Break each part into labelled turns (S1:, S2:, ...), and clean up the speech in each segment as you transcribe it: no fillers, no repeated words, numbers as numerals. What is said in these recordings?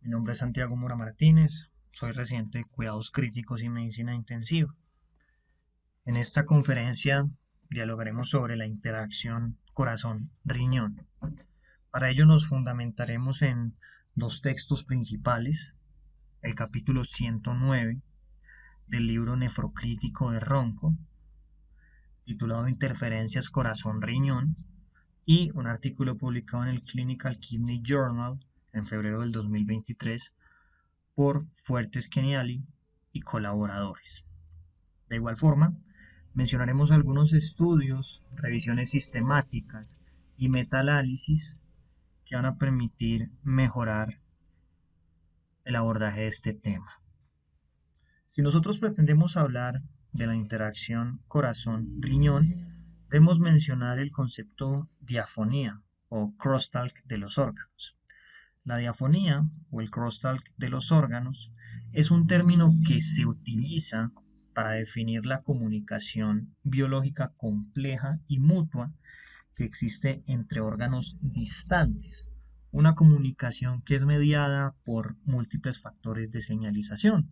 S1: Mi nombre es Santiago Mora Martínez, soy residente de Cuidados Críticos y Medicina Intensiva. En esta conferencia dialogaremos sobre la interacción corazón-riñón. Para ello nos fundamentaremos en dos textos principales, el capítulo 109 del libro Nefrocrítico de Ronco, titulado Interferencias corazón-riñón, y un artículo publicado en el Clinical Kidney Journal en febrero del 2023 por Fuertes Keniali y colaboradores. De igual forma, mencionaremos algunos estudios, revisiones sistemáticas y metaanálisis que van a permitir mejorar el abordaje de este tema. Si nosotros pretendemos hablar de la interacción corazón-riñón, debemos mencionar el concepto diafonía o crosstalk de los órganos. La diafonía o el crosstalk de los órganos es un término que se utiliza para definir la comunicación biológica compleja y mutua que existe entre órganos distantes, una comunicación que es mediada por múltiples factores de señalización.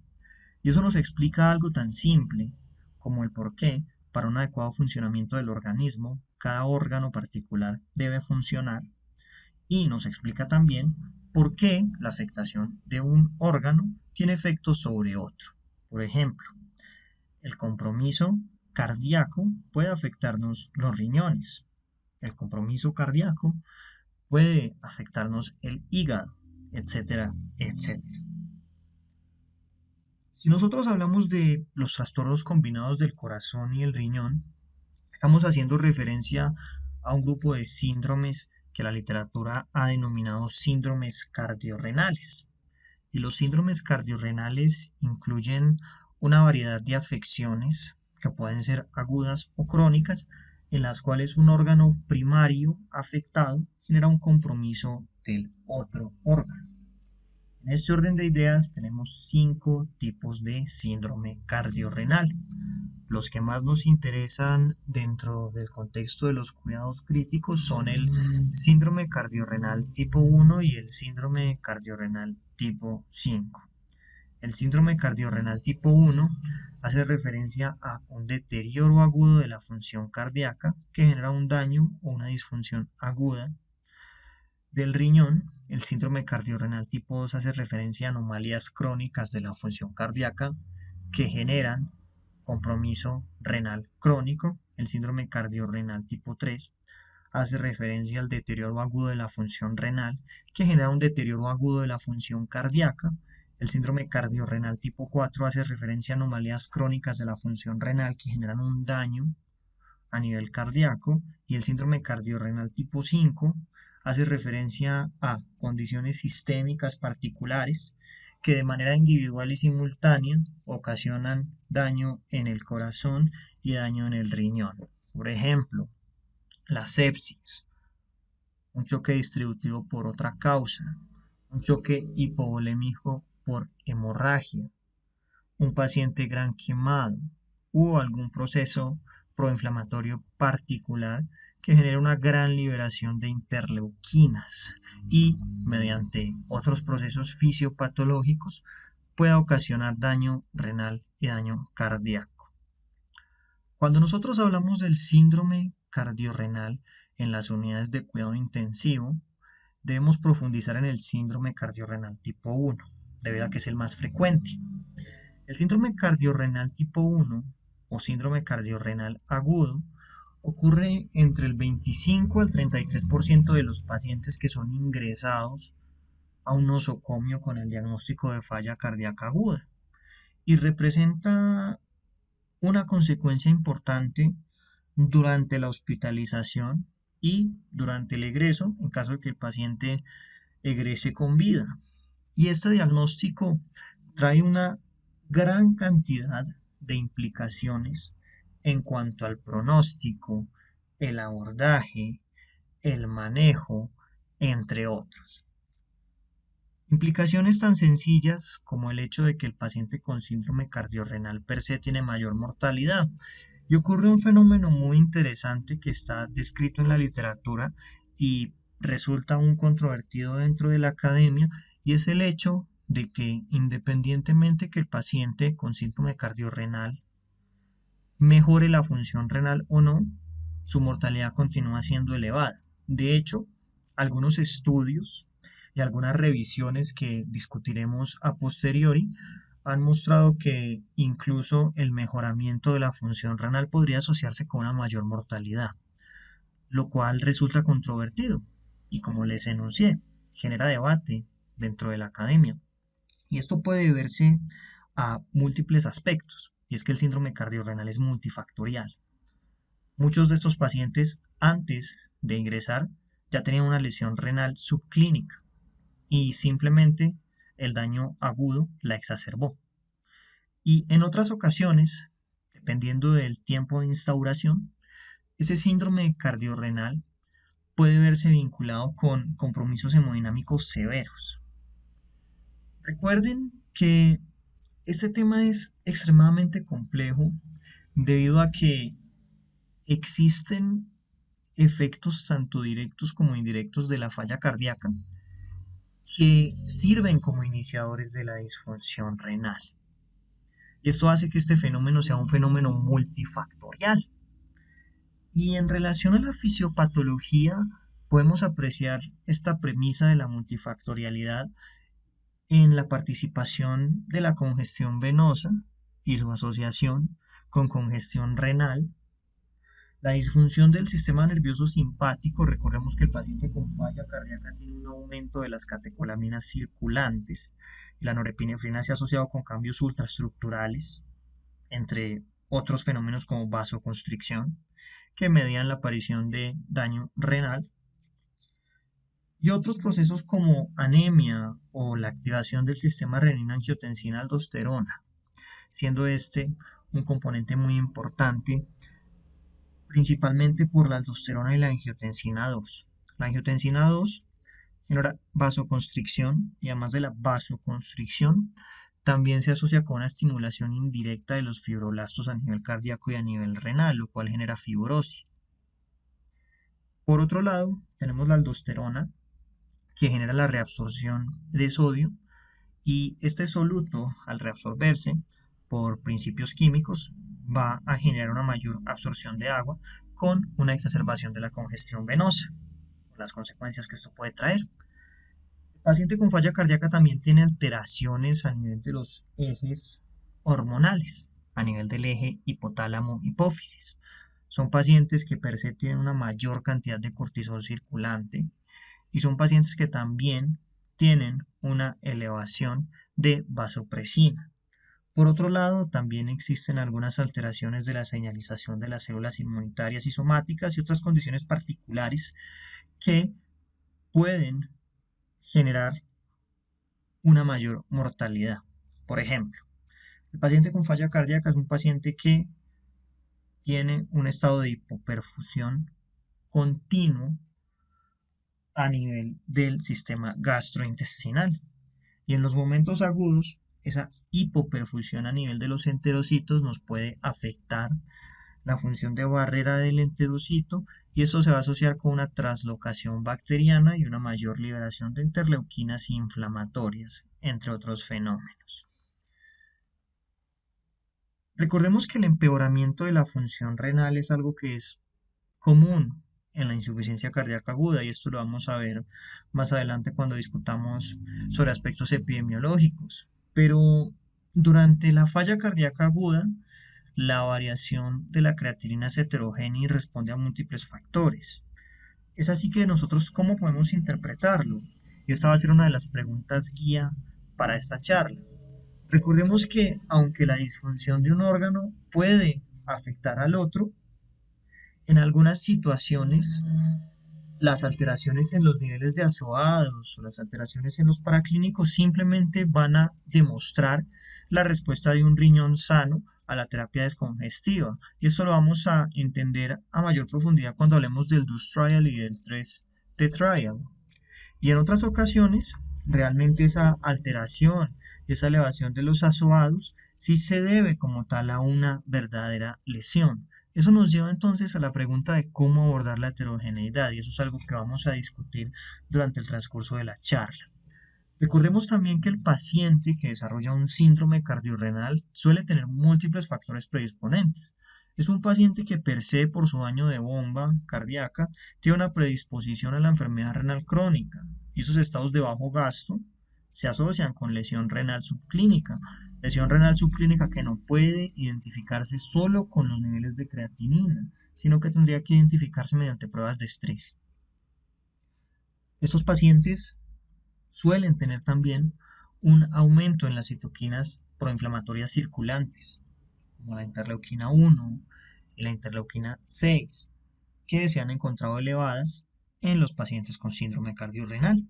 S1: Y eso nos explica algo tan simple como el por qué, para un adecuado funcionamiento del organismo, cada órgano particular debe funcionar, y nos explica también por qué la afectación de un órgano tiene efectos sobre otro. Por ejemplo, el compromiso cardíaco puede afectarnos los riñones. El compromiso cardíaco puede afectarnos el hígado, etcétera, etcétera. Si nosotros hablamos de los trastornos combinados del corazón y el riñón, estamos haciendo referencia a un grupo de síndromes que la literatura ha denominado síndromes cardiorrenales. Y los síndromes cardiorrenales incluyen una variedad de afecciones que pueden ser agudas o crónicas, en las cuales un órgano primario afectado genera un compromiso del otro órgano. En este orden de ideas tenemos 5 tipos de síndrome cardiorrenal. Los que más nos interesan dentro del contexto de los cuidados críticos son el síndrome cardiorrenal tipo 1 y el síndrome cardiorrenal tipo 5. El síndrome cardiorrenal tipo 1 hace referencia a un deterioro agudo de la función cardíaca que genera un daño o una disfunción aguda del riñón. El síndrome cardiorrenal tipo 2 hace referencia a anomalías crónicas de la función cardíaca que generan compromiso renal crónico. El síndrome cardiorrenal tipo 3 hace referencia al deterioro agudo de la función renal que genera un deterioro agudo de la función cardíaca. El síndrome cardiorrenal tipo 4 hace referencia a anomalías crónicas de la función renal que generan un daño a nivel cardíaco. Y el síndrome cardiorrenal tipo 5 hace referencia a condiciones sistémicas particulares que de manera individual y simultánea ocasionan daño en el corazón y daño en el riñón. Por ejemplo, la sepsis, un choque distributivo por otra causa, un choque hipovolémico por hemorragia, un paciente gran quemado o algún proceso proinflamatorio particular que genera una gran liberación de interleuquinas y, mediante otros procesos fisiopatológicos, pueda ocasionar daño renal y daño cardíaco. Cuando nosotros hablamos del síndrome cardiorrenal en las unidades de cuidado intensivo, debemos profundizar en el síndrome cardiorrenal tipo 1, debido a que es el más frecuente. El síndrome cardiorrenal tipo 1 o síndrome cardiorrenal agudo ocurre entre el 25 al 33% de los pacientes que son ingresados a un nosocomio con el diagnóstico de falla cardíaca aguda y representa una consecuencia importante durante la hospitalización y durante el egreso en caso de que el paciente egrese con vida. Y este diagnóstico trae una gran cantidad de implicaciones en cuanto al pronóstico, el abordaje, el manejo, entre otros. Implicaciones tan sencillas como el hecho de que el paciente con síndrome cardiorrenal per se tiene mayor mortalidad. Y ocurre un fenómeno muy interesante que está descrito en la literatura y resulta un controvertido dentro de la academia, y es el hecho de que independientemente que el paciente con síndrome cardiorrenal mejore la función renal o no, su mortalidad continúa siendo elevada. De hecho, algunos estudios y algunas revisiones que discutiremos a posteriori han mostrado que incluso el mejoramiento de la función renal podría asociarse con una mayor mortalidad, lo cual resulta controvertido y, como les enuncié, genera debate dentro de la academia. Y esto puede deberse a múltiples aspectos, y es que el síndrome cardiorrenal es multifactorial. Muchos de estos pacientes antes de ingresar ya tenían una lesión renal subclínica y simplemente el daño agudo la exacerbó. Y en otras ocasiones, dependiendo del tiempo de instauración, ese síndrome cardiorrenal puede verse vinculado con compromisos hemodinámicos severos. Recuerden que este tema es extremadamente complejo debido a que existen efectos tanto directos como indirectos de la falla cardíaca que sirven como iniciadores de la disfunción renal. Y esto hace que este fenómeno sea un fenómeno multifactorial. Y en relación a la fisiopatología, podemos apreciar esta premisa de la multifactorialidad en la participación de la congestión venosa y su asociación con congestión renal, la disfunción del sistema nervioso simpático. Recordemos que el paciente con falla cardíaca tiene un aumento de las catecolaminas circulantes y la norepinefrina se ha asociado con cambios ultraestructurales, entre otros fenómenos como vasoconstricción, que median la aparición de daño renal, y otros procesos como anemia o la activación del sistema renina-angiotensina-aldosterona, siendo este un componente muy importante, principalmente por la aldosterona y la angiotensina 2. La angiotensina 2 genera vasoconstricción y además de la vasoconstricción, también se asocia con una estimulación indirecta de los fibroblastos a nivel cardíaco y a nivel renal, lo cual genera fibrosis. Por otro lado, tenemos la aldosterona, que genera la reabsorción de sodio, y este soluto, al reabsorberse por principios químicos, va a generar una mayor absorción de agua con una exacerbación de la congestión venosa, con las consecuencias que esto puede traer. El paciente con falla cardíaca también tiene alteraciones a nivel de los ejes hormonales, a nivel del eje hipotálamo-hipófisis. Son pacientes que per se tienen una mayor cantidad de cortisol circulante y son pacientes que también tienen una elevación de vasopresina. Por otro lado, también existen algunas alteraciones de la señalización de las células inmunitarias y somáticas y otras condiciones particulares que pueden generar una mayor mortalidad. Por ejemplo, el paciente con falla cardíaca es un paciente que tiene un estado de hipoperfusión continuo a nivel del sistema gastrointestinal. Y en los momentos agudos, esa hipoperfusión a nivel de los enterocitos nos puede afectar la función de barrera del enterocito, y esto se va a asociar con una translocación bacteriana y una mayor liberación de interleuquinas inflamatorias, entre otros fenómenos. Recordemos que el empeoramiento de la función renal es algo que es común en la insuficiencia cardíaca aguda, y esto lo vamos a ver más adelante cuando discutamos sobre aspectos epidemiológicos. Pero durante la falla cardíaca aguda, la variación de la creatinina es heterogénea y responde a múltiples factores. Es así que nosotros, ¿cómo podemos interpretarlo? Y esta va a ser una de las preguntas guía para esta charla. Recordemos que aunque la disfunción de un órgano puede afectar al otro, en algunas situaciones las alteraciones en los niveles de azoados o las alteraciones en los paraclínicos simplemente van a demostrar la respuesta de un riñón sano a la terapia descongestiva. Y esto lo vamos a entender a mayor profundidad cuando hablemos del DUS trial y del 3T trial. Y en otras ocasiones, realmente esa alteración, esa elevación de los azoados, sí se debe como tal a una verdadera lesión. Eso nos lleva entonces a la pregunta de cómo abordar la heterogeneidad, y eso es algo que vamos a discutir durante el transcurso de la charla. Recordemos también que el paciente que desarrolla un síndrome cardiorrenal suele tener múltiples factores predisponentes. Es un paciente que per se por su daño de bomba cardíaca tiene una predisposición a la enfermedad renal crónica y esos estados de bajo gasto se asocian con lesión renal subclínica que no puede identificarse solo con los niveles de creatinina, sino que tendría que identificarse mediante pruebas de estrés. Estos pacientes suelen tener también un aumento en las citoquinas proinflamatorias circulantes, como la interleuquina 1 y la interleuquina 6, que se han encontrado elevadas en los pacientes con síndrome cardiorrenal.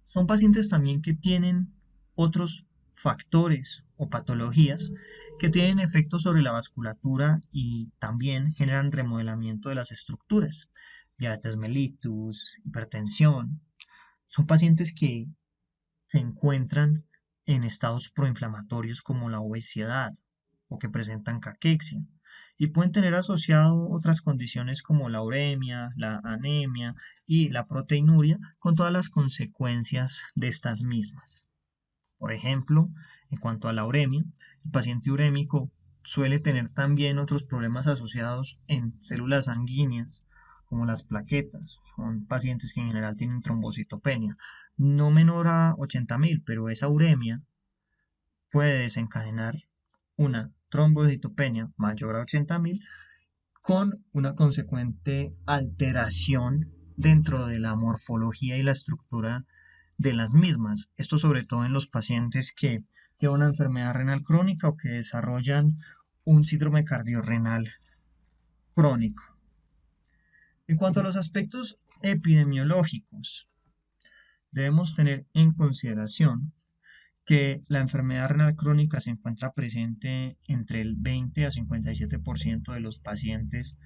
S1: Son pacientes también que tienen otros factores o patologías que tienen efectos sobre la vasculatura y también generan remodelamiento de las estructuras, diabetes mellitus, hipertensión. Son pacientes que se encuentran en estados proinflamatorios como la obesidad o que presentan caquexia y pueden tener asociado otras condiciones como la uremia, la anemia y la proteinuria con todas las consecuencias de estas mismas. Por ejemplo, en cuanto a la uremia, el paciente urémico suele tener también otros problemas asociados en células sanguíneas, como las plaquetas. Son pacientes que en general tienen trombocitopenia, no menor a 80.000, pero esa uremia puede desencadenar una trombocitopenia mayor a 80.000 con una consecuente alteración dentro de la morfología y la estructura de las mismas. Esto sobre todo en los pacientes que tienen una enfermedad renal crónica o que desarrollan un síndrome cardiorrenal crónico. En cuanto a los aspectos epidemiológicos, debemos tener en consideración que la enfermedad renal crónica se encuentra presente entre el 20 a 57% de los pacientes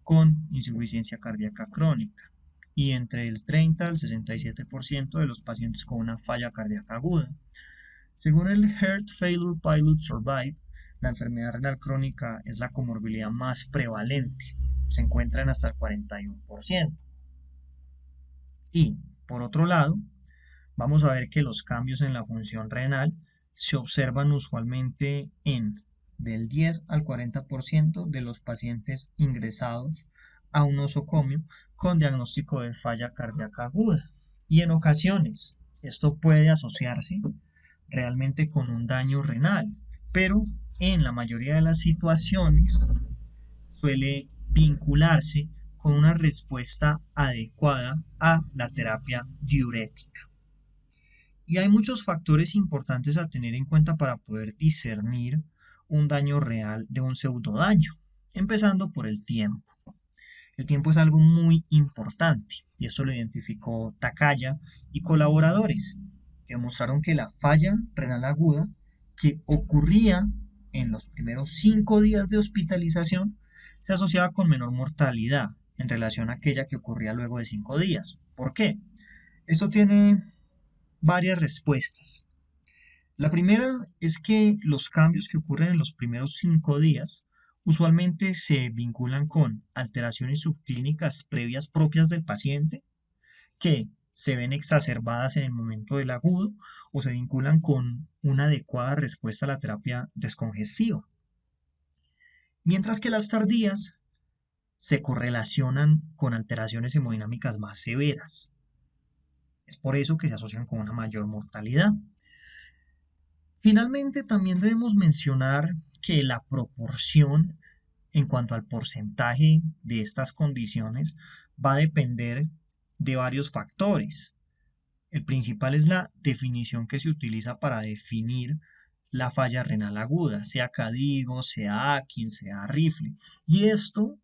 S1: con insuficiencia cardíaca crónica y entre el 30 al 67% de los pacientes con una falla cardíaca aguda. Según el Heart Failure Pilot Survive, la enfermedad renal crónica es la comorbilidad más prevalente, se encuentra en hasta el 41%. Y, por otro lado, vamos a ver que los cambios en la función renal se observan usualmente en del 10 al 40% de los pacientes ingresados a un nosocomio con diagnóstico de falla cardíaca aguda. Y en ocasiones esto puede asociarse realmente con un daño renal, pero en la mayoría de las situaciones suele vincularse con una respuesta adecuada a la terapia diurética. Y hay muchos factores importantes a tener en cuenta para poder discernir un daño real de un pseudodaño, empezando por el tiempo. El tiempo es algo muy importante y esto lo identificó Takaya y colaboradores, que demostraron que la falla renal aguda que ocurría en los primeros 5 días de hospitalización se asociaba con menor mortalidad en relación a aquella que ocurría luego de 5 días. ¿Por qué? Esto tiene varias respuestas. La primera es que los cambios que ocurren en los primeros 5 días usualmente se vinculan con alteraciones subclínicas previas propias del paciente que se ven exacerbadas en el momento del agudo o se vinculan con una adecuada respuesta a la terapia descongestiva. Mientras que las tardías se correlacionan con alteraciones hemodinámicas más severas. Es por eso que se asocian con una mayor mortalidad. Finalmente, también debemos mencionar que la proporción en cuanto al porcentaje de estas condiciones va a depender de varios factores. El principal es la definición que se utiliza para definir la falla renal aguda, sea CADIGO, sea Atkins, sea Rifle. Y esto,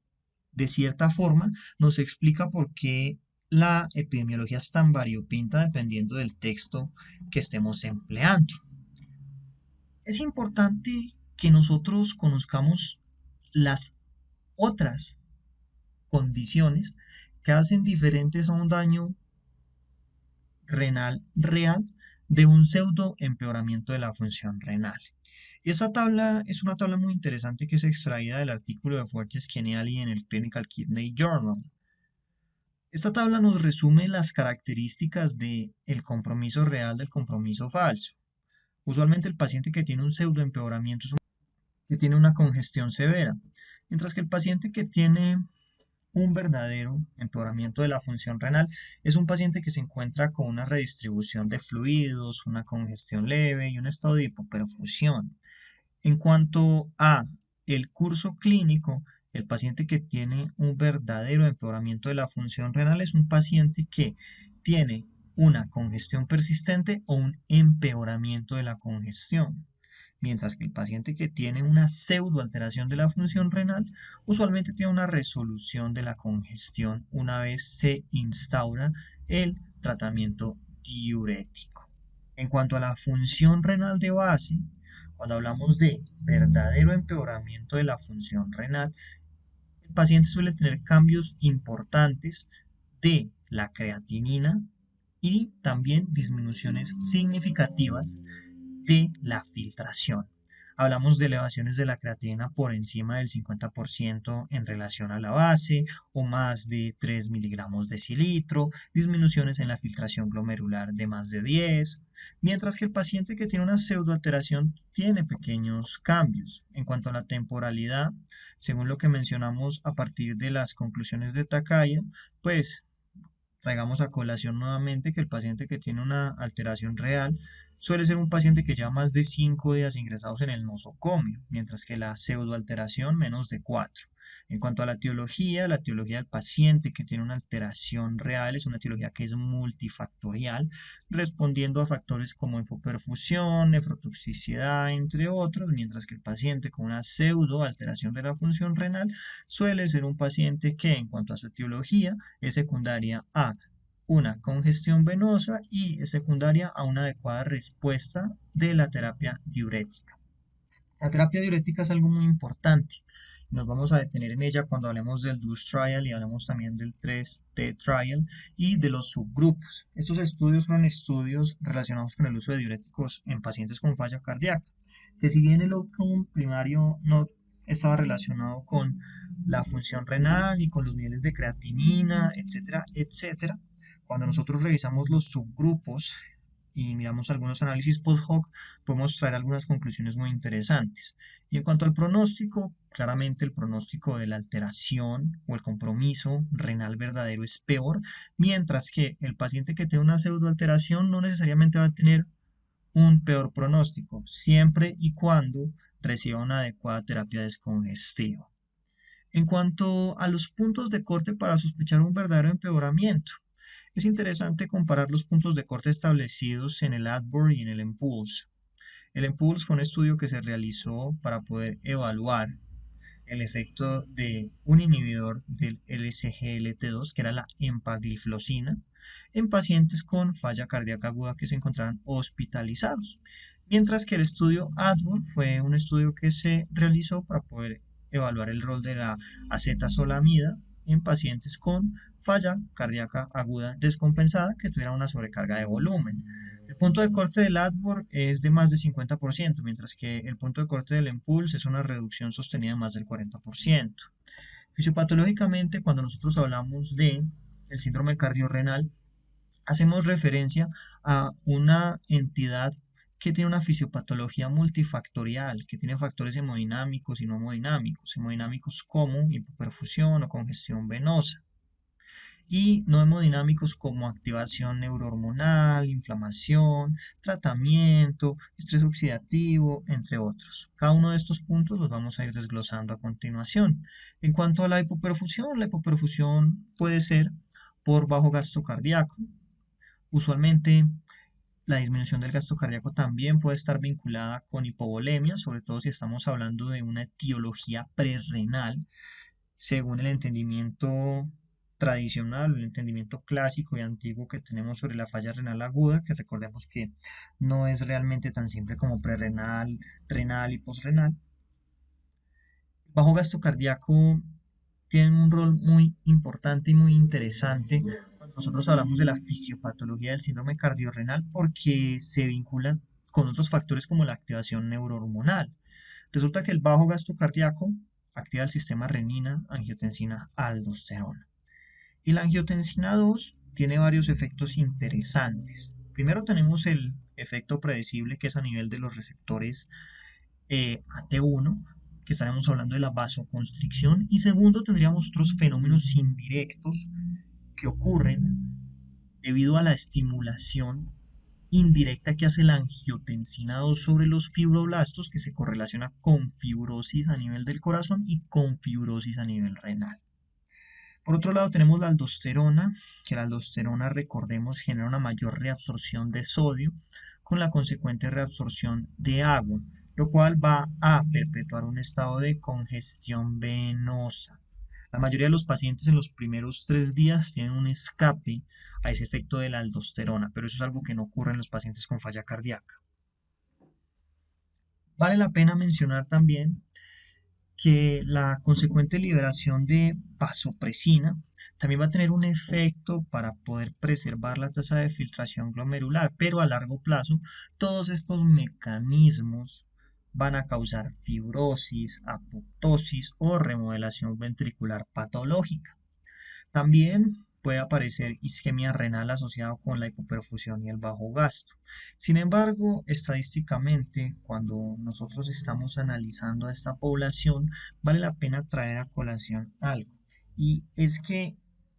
S1: de cierta forma, nos explica por qué la epidemiología es tan variopinta dependiendo del texto que estemos empleando. Es importante que nosotros conozcamos las otras condiciones que hacen diferentes a un daño renal real de un pseudo empeoramiento de la función renal. Y esta tabla es una tabla muy interesante que es extraída del artículo de Fuertes Keniali en el Clinical Kidney Journal. Esta tabla nos resume las características del compromiso real del compromiso falso. Usualmente el paciente que tiene un pseudoempeoramiento es un que tiene una congestión severa, mientras que el paciente que tiene un verdadero empeoramiento de la función renal es un paciente que se encuentra con una redistribución de fluidos, una congestión leve y un estado de hipoperfusión. En cuanto a el curso clínico, el paciente que tiene un verdadero empeoramiento de la función renal es un paciente que tiene una congestión persistente o un empeoramiento de la congestión. Mientras que el paciente que tiene una pseudoalteración de la función renal usualmente tiene una resolución de la congestión una vez se instaura el tratamiento diurético. En cuanto a la función renal de base, cuando hablamos de verdadero empeoramiento de la función renal, el paciente suele tener cambios importantes de la creatinina y también disminuciones significativas de la filtración. Hablamos de elevaciones de la creatinina por encima del 50% en relación a la base o más de 3 miligramos decilitro, disminuciones en la filtración glomerular de más de 10, mientras que el paciente que tiene una pseudoalteración tiene pequeños cambios. En cuanto a la temporalidad, según lo que mencionamos a partir de las conclusiones de Takaya, pues traigamos a colación nuevamente que el paciente que tiene una alteración real suele ser un paciente que lleva más de 5 días ingresados en el nosocomio, mientras que la pseudoalteración menos de 4. En cuanto a la etiología del paciente que tiene una alteración real es una etiología que es multifactorial, respondiendo a factores como hipoperfusión, nefrotoxicidad, entre otros, mientras que el paciente con una pseudoalteración de la función renal suele ser un paciente que, en cuanto a su etiología, es secundaria a una congestión venosa y es secundaria a una adecuada respuesta de la terapia diurética. La terapia diurética es algo muy importante. Nos vamos a detener en ella cuando hablemos del DUS Trial y hablemos también del 3T Trial y de los subgrupos. Estos estudios son estudios relacionados con el uso de diuréticos en pacientes con falla cardíaca, que si bien el outcome primario no estaba relacionado con la función renal y con los niveles de creatinina, etcétera, etcétera, cuando nosotros revisamos los subgrupos y miramos algunos análisis post-hoc, podemos traer algunas conclusiones muy interesantes. Y en cuanto al pronóstico, claramente el pronóstico de la alteración o el compromiso renal verdadero es peor, mientras que el paciente que tiene una pseudoalteración no necesariamente va a tener un peor pronóstico, siempre y cuando reciba una adecuada terapia descongestiva. En cuanto a los puntos de corte para sospechar un verdadero empeoramiento, es interesante comparar los puntos de corte establecidos en el ADBOR y en el EMPULSE. El EMPULSE fue un estudio que se realizó para poder evaluar el efecto de un inhibidor del LSGLT2, que era la empagliflozina, en pacientes con falla cardíaca aguda que se encontraban hospitalizados. Mientras que el estudio ADBOR fue un estudio que se realizó para poder evaluar el rol de la acetazolamida en pacientes con falla cardíaca aguda descompensada que tuvieran una sobrecarga de volumen. El punto de corte del ADBOR es de más de 50%, mientras que el punto de corte del EMPULSE es una reducción sostenida de más del 40%. Fisiopatológicamente, cuando nosotros hablamos de el síndrome cardiorrenal, hacemos referencia a una entidad que tiene una fisiopatología multifactorial, que tiene factores hemodinámicos y no hemodinámicos como hipoperfusión o congestión venosa, y no hemodinámicos como activación neurohormonal, inflamación, tratamiento, estrés oxidativo, entre otros. Cada uno de estos puntos los vamos a ir desglosando a continuación. En cuanto a la hipoperfusión puede ser por bajo gasto cardíaco. Usualmente la disminución del gasto cardíaco también puede estar vinculada con hipovolemia, sobre todo si estamos hablando de una etiología prerrenal, según el entendimiento tradicional, el entendimiento clásico y antiguo que tenemos sobre la falla renal aguda, que recordemos que no es realmente tan simple como prerrenal, renal y posrenal. Bajo gasto cardíaco tiene un rol muy importante y muy interesante cuando nosotros hablamos de la fisiopatología del síndrome cardiorrenal porque se vinculan con otros factores como la activación neurohormonal. Resulta que el bajo gasto cardíaco activa el sistema renina, angiotensina, aldosterona. Y la angiotensina 2 tiene varios efectos interesantes. Primero tenemos el efecto predecible que es a nivel de los receptores AT1, que estaremos hablando de la vasoconstricción. Y segundo tendríamos otros fenómenos indirectos que ocurren debido a la estimulación indirecta que hace la angiotensina 2 sobre los fibroblastos, que se correlaciona con fibrosis a nivel del corazón y con fibrosis a nivel renal. Por otro lado tenemos la aldosterona, que la aldosterona, recordemos, genera una mayor reabsorción de sodio con la consecuente reabsorción de agua, lo cual va a perpetuar un estado de congestión venosa. La mayoría de los pacientes en los primeros 3 días tienen un escape a ese efecto de la aldosterona, pero eso es algo que no ocurre en los pacientes con falla cardíaca. Vale la pena mencionar también que la consecuente liberación de vasopresina también va a tener un efecto para poder preservar la tasa de filtración glomerular, pero a largo plazo todos estos mecanismos van a causar fibrosis, apoptosis o remodelación ventricular patológica. También puede aparecer isquemia renal asociada con la hipoperfusión y el bajo gasto. Sin embargo, estadísticamente, cuando nosotros estamos analizando a esta población, vale la pena traer a colación algo. Y es que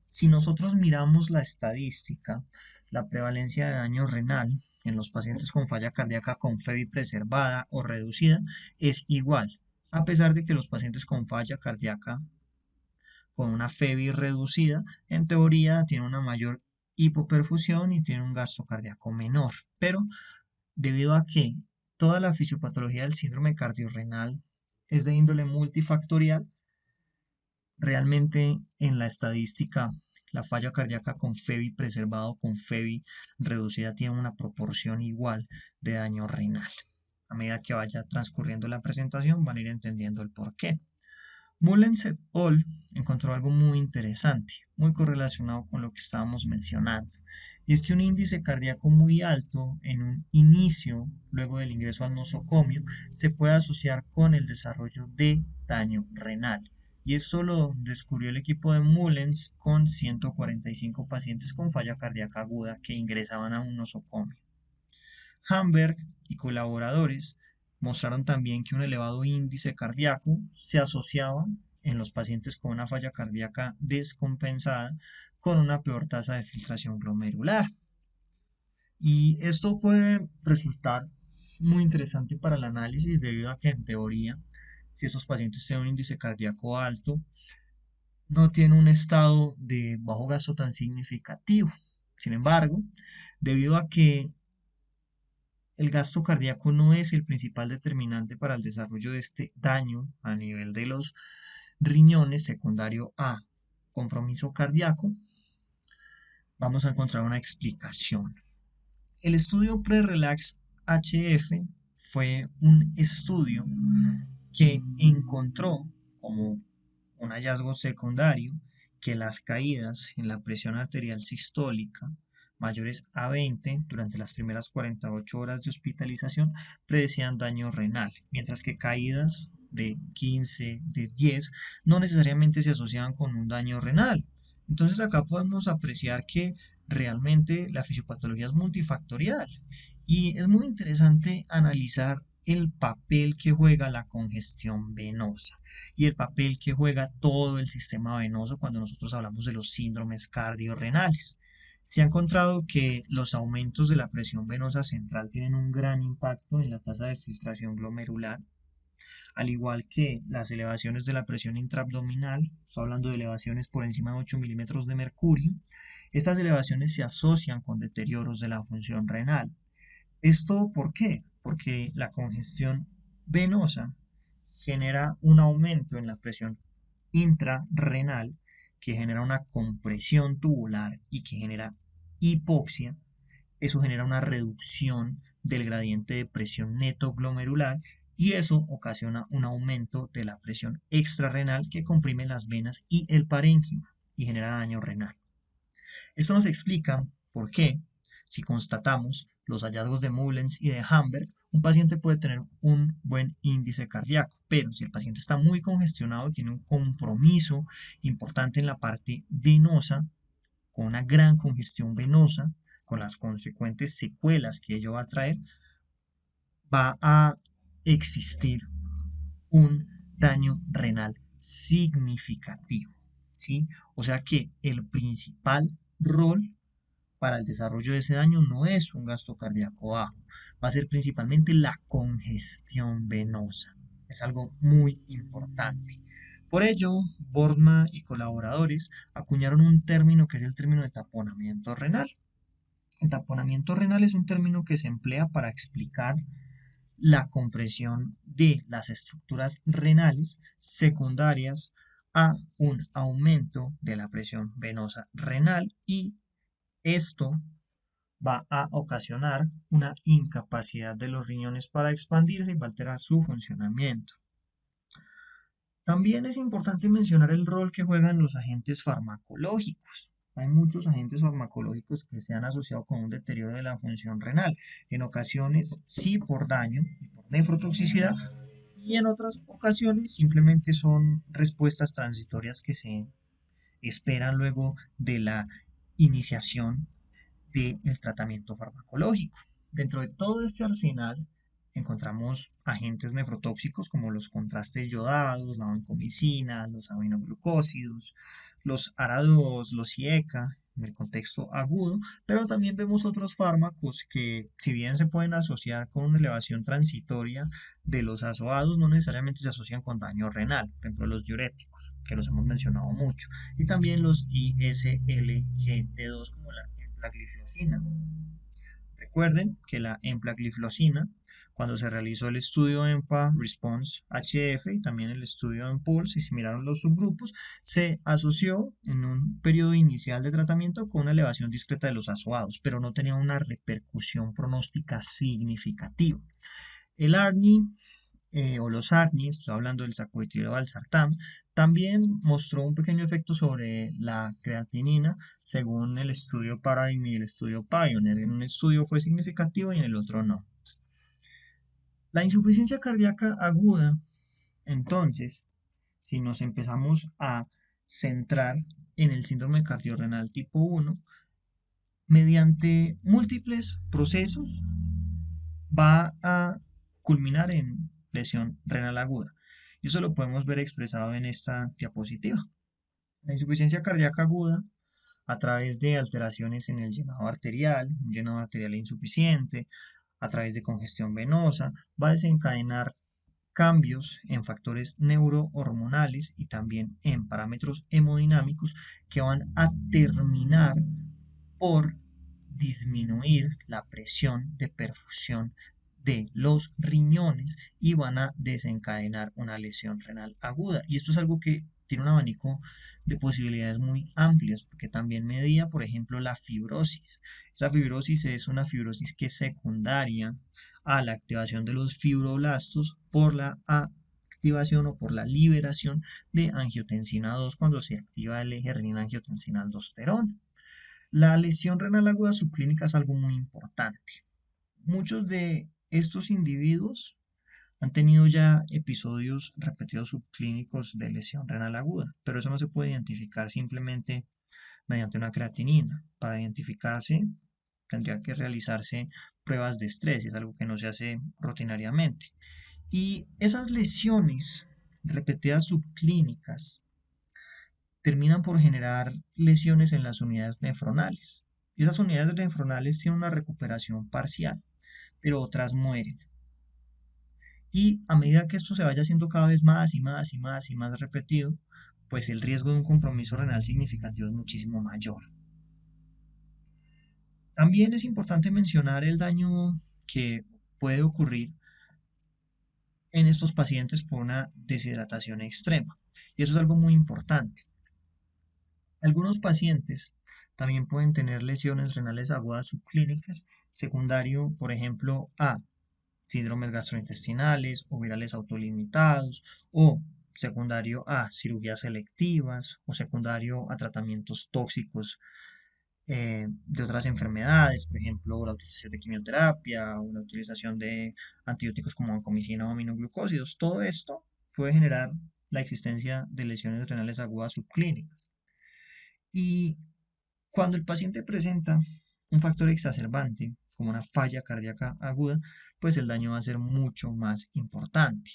S1: si nosotros miramos la estadística, la prevalencia de daño renal en los pacientes con falla cardíaca con FEBI preservada o reducida es igual, a pesar de que los pacientes con falla cardíaca con una FEBI reducida, en teoría tiene una mayor hipoperfusión y tiene un gasto cardíaco menor. Pero debido a que toda la fisiopatología del síndrome cardiorrenal es de índole multifactorial, realmente en la estadística la falla cardíaca con FEBI preservado con FEBI reducida tiene una proporción igual de daño renal. A medida que vaya transcurriendo la presentación van a ir entendiendo el porqué. Mullens et al. Encontró algo muy interesante, muy correlacionado con lo que estábamos mencionando, y es que un índice cardíaco muy alto en un inicio, luego del ingreso al nosocomio, se puede asociar con el desarrollo de daño renal. Y esto lo descubrió el equipo de Mullens con 145 pacientes con falla cardíaca aguda que ingresaban a un nosocomio. Hamburg y colaboradores mostraron también que un elevado índice cardíaco se asociaba en los pacientes con una falla cardíaca descompensada con una peor tasa de filtración glomerular. Y esto puede resultar muy interesante para el análisis debido a que en teoría, si estos pacientes tienen un índice cardíaco alto, no tienen un estado de bajo gasto tan significativo. Sin embargo, debido a que el gasto cardíaco no es el principal determinante para el desarrollo de este daño a nivel de los riñones secundario a compromiso cardíaco, vamos a encontrar una explicación. El estudio Pre-Relax HF fue un estudio que encontró como un hallazgo secundario que las caídas en la presión arterial sistólica mayores a 20 durante las primeras 48 horas de hospitalización predecían daño renal, mientras que caídas de 15, de 10, no necesariamente se asociaban con un daño renal. Entonces acá podemos apreciar que realmente la fisiopatología es multifactorial y es muy interesante analizar el papel que juega la congestión venosa y el papel que juega todo el sistema venoso cuando nosotros hablamos de los síndromes cardiorrenales. Se ha encontrado que los aumentos de la presión venosa central tienen un gran impacto en la tasa de filtración glomerular, al igual que las elevaciones de la presión intraabdominal, estoy hablando de elevaciones por encima de 8 milímetros de mercurio. Estas elevaciones se asocian con deterioros de la función renal. ¿Esto por qué? Porque la congestión venosa genera un aumento en la presión intrarrenal que genera una compresión tubular y que genera hipoxia. Eso genera una reducción del gradiente de presión neto glomerular y eso ocasiona un aumento de la presión extrarrenal que comprime las venas y el parénquima y genera daño renal. Esto nos explica por qué si constatamos los hallazgos de Mullens y de Hamburg, un paciente puede tener un buen índice cardíaco, pero si el paciente está muy congestionado, tiene un compromiso importante en la parte venosa, con una gran congestión venosa, con las consecuentes secuelas que ello va a traer, va a existir un daño renal significativo, ¿sí? O sea que el principal rol para el desarrollo de ese daño no es un gasto cardíaco bajo, va a ser principalmente la congestión venosa. Es algo muy importante. Por ello, Borma y colaboradores acuñaron un término que es el término de taponamiento renal. El taponamiento renal es un término que se emplea para explicar la compresión de las estructuras renales secundarias a un aumento de la presión venosa renal, y esto va a ocasionar una incapacidad de los riñones para expandirse y va a alterar su funcionamiento. También es importante mencionar el rol que juegan los agentes farmacológicos. Hay muchos agentes farmacológicos que se han asociado con un deterioro de la función renal, en ocasiones sí por daño y por nefrotoxicidad, y en otras ocasiones simplemente son respuestas transitorias que se esperan luego de la iniciación del tratamiento farmacológico. Dentro de todo este arsenal encontramos agentes nefrotóxicos como los contrastes yodados, la vancomicina, los aminoglucósidos, los ARA2, los IECA en el contexto agudo, pero también vemos otros fármacos que, si bien se pueden asociar con una elevación transitoria de los azoados, no necesariamente se asocian con daño renal, por ejemplo los diuréticos, que los hemos mencionado mucho, y también los ISLGT2 como la empagliflozina. Recuerden que la empagliflozina, cuando se realizó el estudio EMPA Response HF y también el estudio EMPULSE y se miraron los subgrupos, se asoció en un periodo inicial de tratamiento con una elevación discreta de los azoados, pero no tenía una repercusión pronóstica significativa. El ARNI o los ARNI, estoy hablando del sacubitril/valsartán, también mostró un pequeño efecto sobre la creatinina según el estudio Paradigm y el estudio Pioneer. En un estudio fue significativo y en el otro no. La insuficiencia cardíaca aguda, entonces, si nos empezamos a centrar en el síndrome cardiorrenal tipo 1, mediante múltiples procesos va a culminar en lesión renal aguda. Y eso lo podemos ver expresado en esta diapositiva. La insuficiencia cardíaca aguda, a través de alteraciones en el llenado arterial, un llenado arterial insuficiente, a través de congestión venosa, va a desencadenar cambios en factores neurohormonales y también en parámetros hemodinámicos que van a terminar por disminuir la presión de perfusión de los riñones y van a desencadenar una lesión renal aguda. Y esto es algo que tiene un abanico de posibilidades muy amplias, porque también medía, por ejemplo, la fibrosis. Esa fibrosis es una fibrosis que es secundaria a la activación de los fibroblastos por la activación o por la liberación de angiotensina 2 cuando se activa el eje renina-angiotensina-aldosterona. La lesión renal aguda subclínica es algo muy importante. Muchos de estos individuos han tenido ya episodios repetidos subclínicos de lesión renal aguda, pero eso no se puede identificar simplemente mediante una creatinina. Para identificarse tendría que realizarse pruebas de estrés, y es algo que no se hace rutinariamente. Y esas lesiones repetidas subclínicas terminan por generar lesiones en las unidades nefronales. Y esas unidades nefronales tienen una recuperación parcial, pero otras mueren. Y a medida que esto se vaya haciendo cada vez más y más y más y más repetido, pues el riesgo de un compromiso renal significativo es muchísimo mayor. También es importante mencionar el daño que puede ocurrir en estos pacientes por una deshidratación extrema. Y eso es algo muy importante. Algunos pacientes también pueden tener lesiones renales agudas subclínicas, secundario, por ejemplo, a síndromes gastrointestinales o virales autolimitados, o secundario a cirugías selectivas, o secundario a tratamientos tóxicos de otras enfermedades, por ejemplo, la utilización de quimioterapia o la utilización de antibióticos como vancomicina o aminoglucósidos. Todo esto puede generar la existencia de lesiones renales agudas subclínicas. Y cuando el paciente presenta un factor exacerbante, como una falla cardíaca aguda, pues el daño va a ser mucho más importante.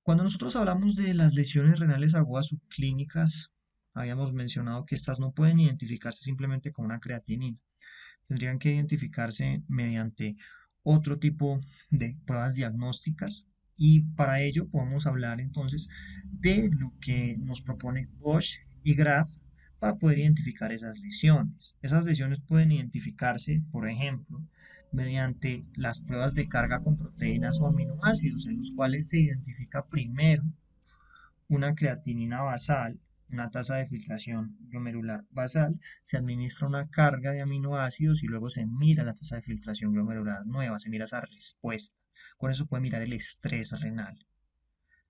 S1: Cuando nosotros hablamos de las lesiones renales agudas subclínicas, habíamos mencionado que estas no pueden identificarse simplemente con una creatinina. Tendrían que identificarse mediante otro tipo de pruebas diagnósticas y para ello podemos hablar entonces de lo que nos propone Bosch y Graf para poder identificar esas lesiones. Esas lesiones pueden identificarse, por ejemplo, mediante las pruebas de carga con proteínas o aminoácidos, en los cuales se identifica primero una creatinina basal, una tasa de filtración glomerular basal, se administra una carga de aminoácidos y luego se mira la tasa de filtración glomerular nueva, se mira esa respuesta. Con eso puede mirar el estrés renal.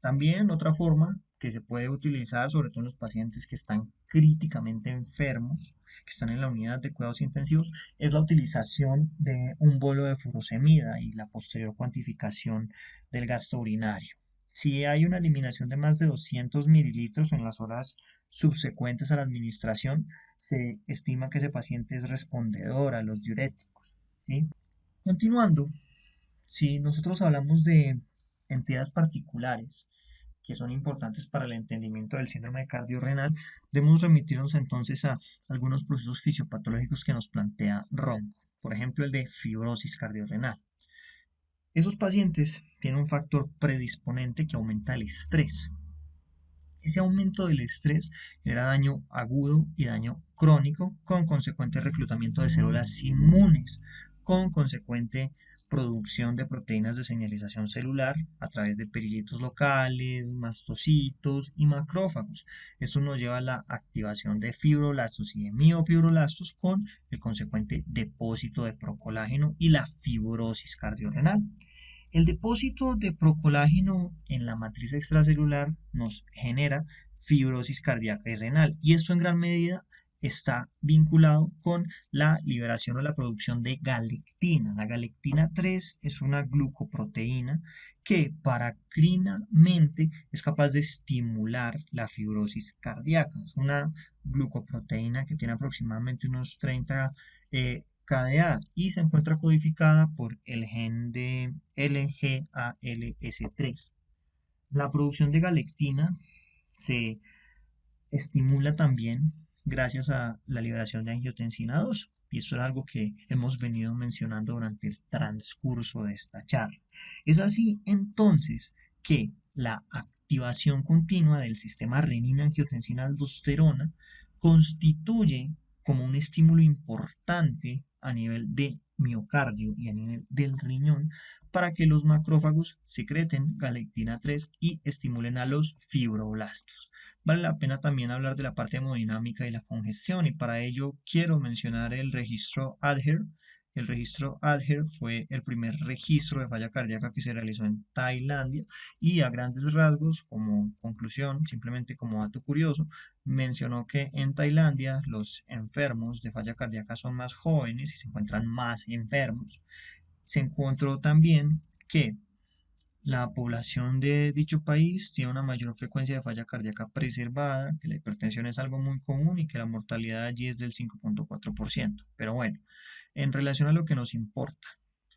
S1: También otra forma que se puede utilizar, sobre todo en los pacientes que están críticamente enfermos, que están en la unidad de cuidados intensivos, es la utilización de un bolo de furosemida y la posterior cuantificación del gasto urinario. Si hay una eliminación de más de 200 mililitros en las horas subsecuentes a la administración, se estima que ese paciente es respondedor a los diuréticos, ¿sí? Continuando, si nosotros hablamos de entidades particulares que son importantes para el entendimiento del síndrome cardiorrenal, debemos remitirnos entonces a algunos procesos fisiopatológicos que nos plantea Ronco, por ejemplo el de fibrosis cardiorrenal. Esos pacientes tienen un factor predisponente que aumenta el estrés. Ese aumento del estrés genera daño agudo y daño crónico con consecuente reclutamiento de células inmunes, con consecuente producción de proteínas de señalización celular a través de pericitos locales, mastocitos y macrófagos. Esto nos lleva a la activación de fibroblastos y de miofibroblastos con el consecuente depósito de procolágeno y la fibrosis cardiorrenal. El depósito de procolágeno en la matriz extracelular nos genera fibrosis cardíaca y renal y esto en gran medida está vinculado con la liberación o la producción de galectina. La galectina 3 es una glucoproteína que paracrinamente es capaz de estimular la fibrosis cardíaca. Es una glucoproteína que tiene aproximadamente unos 30 KDA y se encuentra codificada por el gen de LGALS3. La producción de galectina se estimula también gracias a la liberación de angiotensina 2 y esto es algo que hemos venido mencionando durante el transcurso de esta charla. Es así entonces que la activación continua del sistema renina-angiotensina-aldosterona constituye como un estímulo importante a nivel de miocardio y a nivel del riñón para que los macrófagos secreten galectina 3 y estimulen a los fibroblastos. Vale la pena también hablar de la parte hemodinámica y la congestión y para ello quiero mencionar el registro ADHERE. El registro ADHERE fue el primer registro de falla cardíaca que se realizó en Tailandia y a grandes rasgos, como conclusión, simplemente como dato curioso, mencionó que en Tailandia los enfermos de falla cardíaca son más jóvenes y se encuentran más enfermos. Se encontró también que la población de dicho país tiene una mayor frecuencia de falla cardíaca preservada, que la hipertensión es algo muy común y que la mortalidad allí es del 5,4%. Pero bueno, en relación a lo que nos importa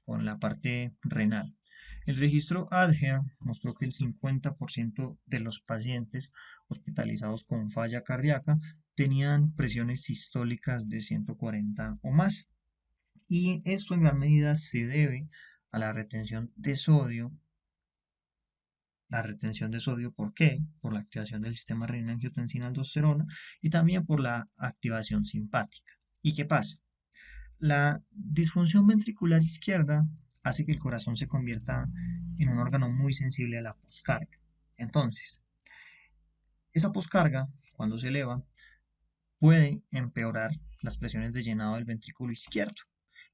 S1: con la parte renal, el registro ADHERE mostró que el 50% de los pacientes hospitalizados con falla cardíaca tenían presiones sistólicas de 140 o más. Y esto en gran medida se debe a la retención de sodio. La retención de sodio, ¿por qué? Por la activación del sistema renina-angiotensina-aldosterona y también por la activación simpática. ¿Y qué pasa? La disfunción ventricular izquierda hace que el corazón se convierta en un órgano muy sensible a la poscarga. Entonces, esa poscarga, cuando se eleva, puede empeorar las presiones de llenado del ventrículo izquierdo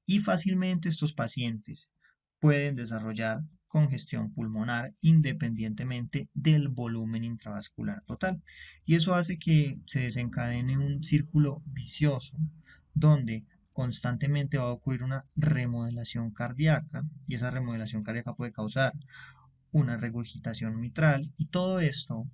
S1: y fácilmente estos pacientes pueden desarrollar congestión pulmonar independientemente del volumen intravascular total. Y eso hace que se desencadene un círculo vicioso donde constantemente va a ocurrir una remodelación cardíaca y esa remodelación cardíaca puede causar una regurgitación mitral y todo esto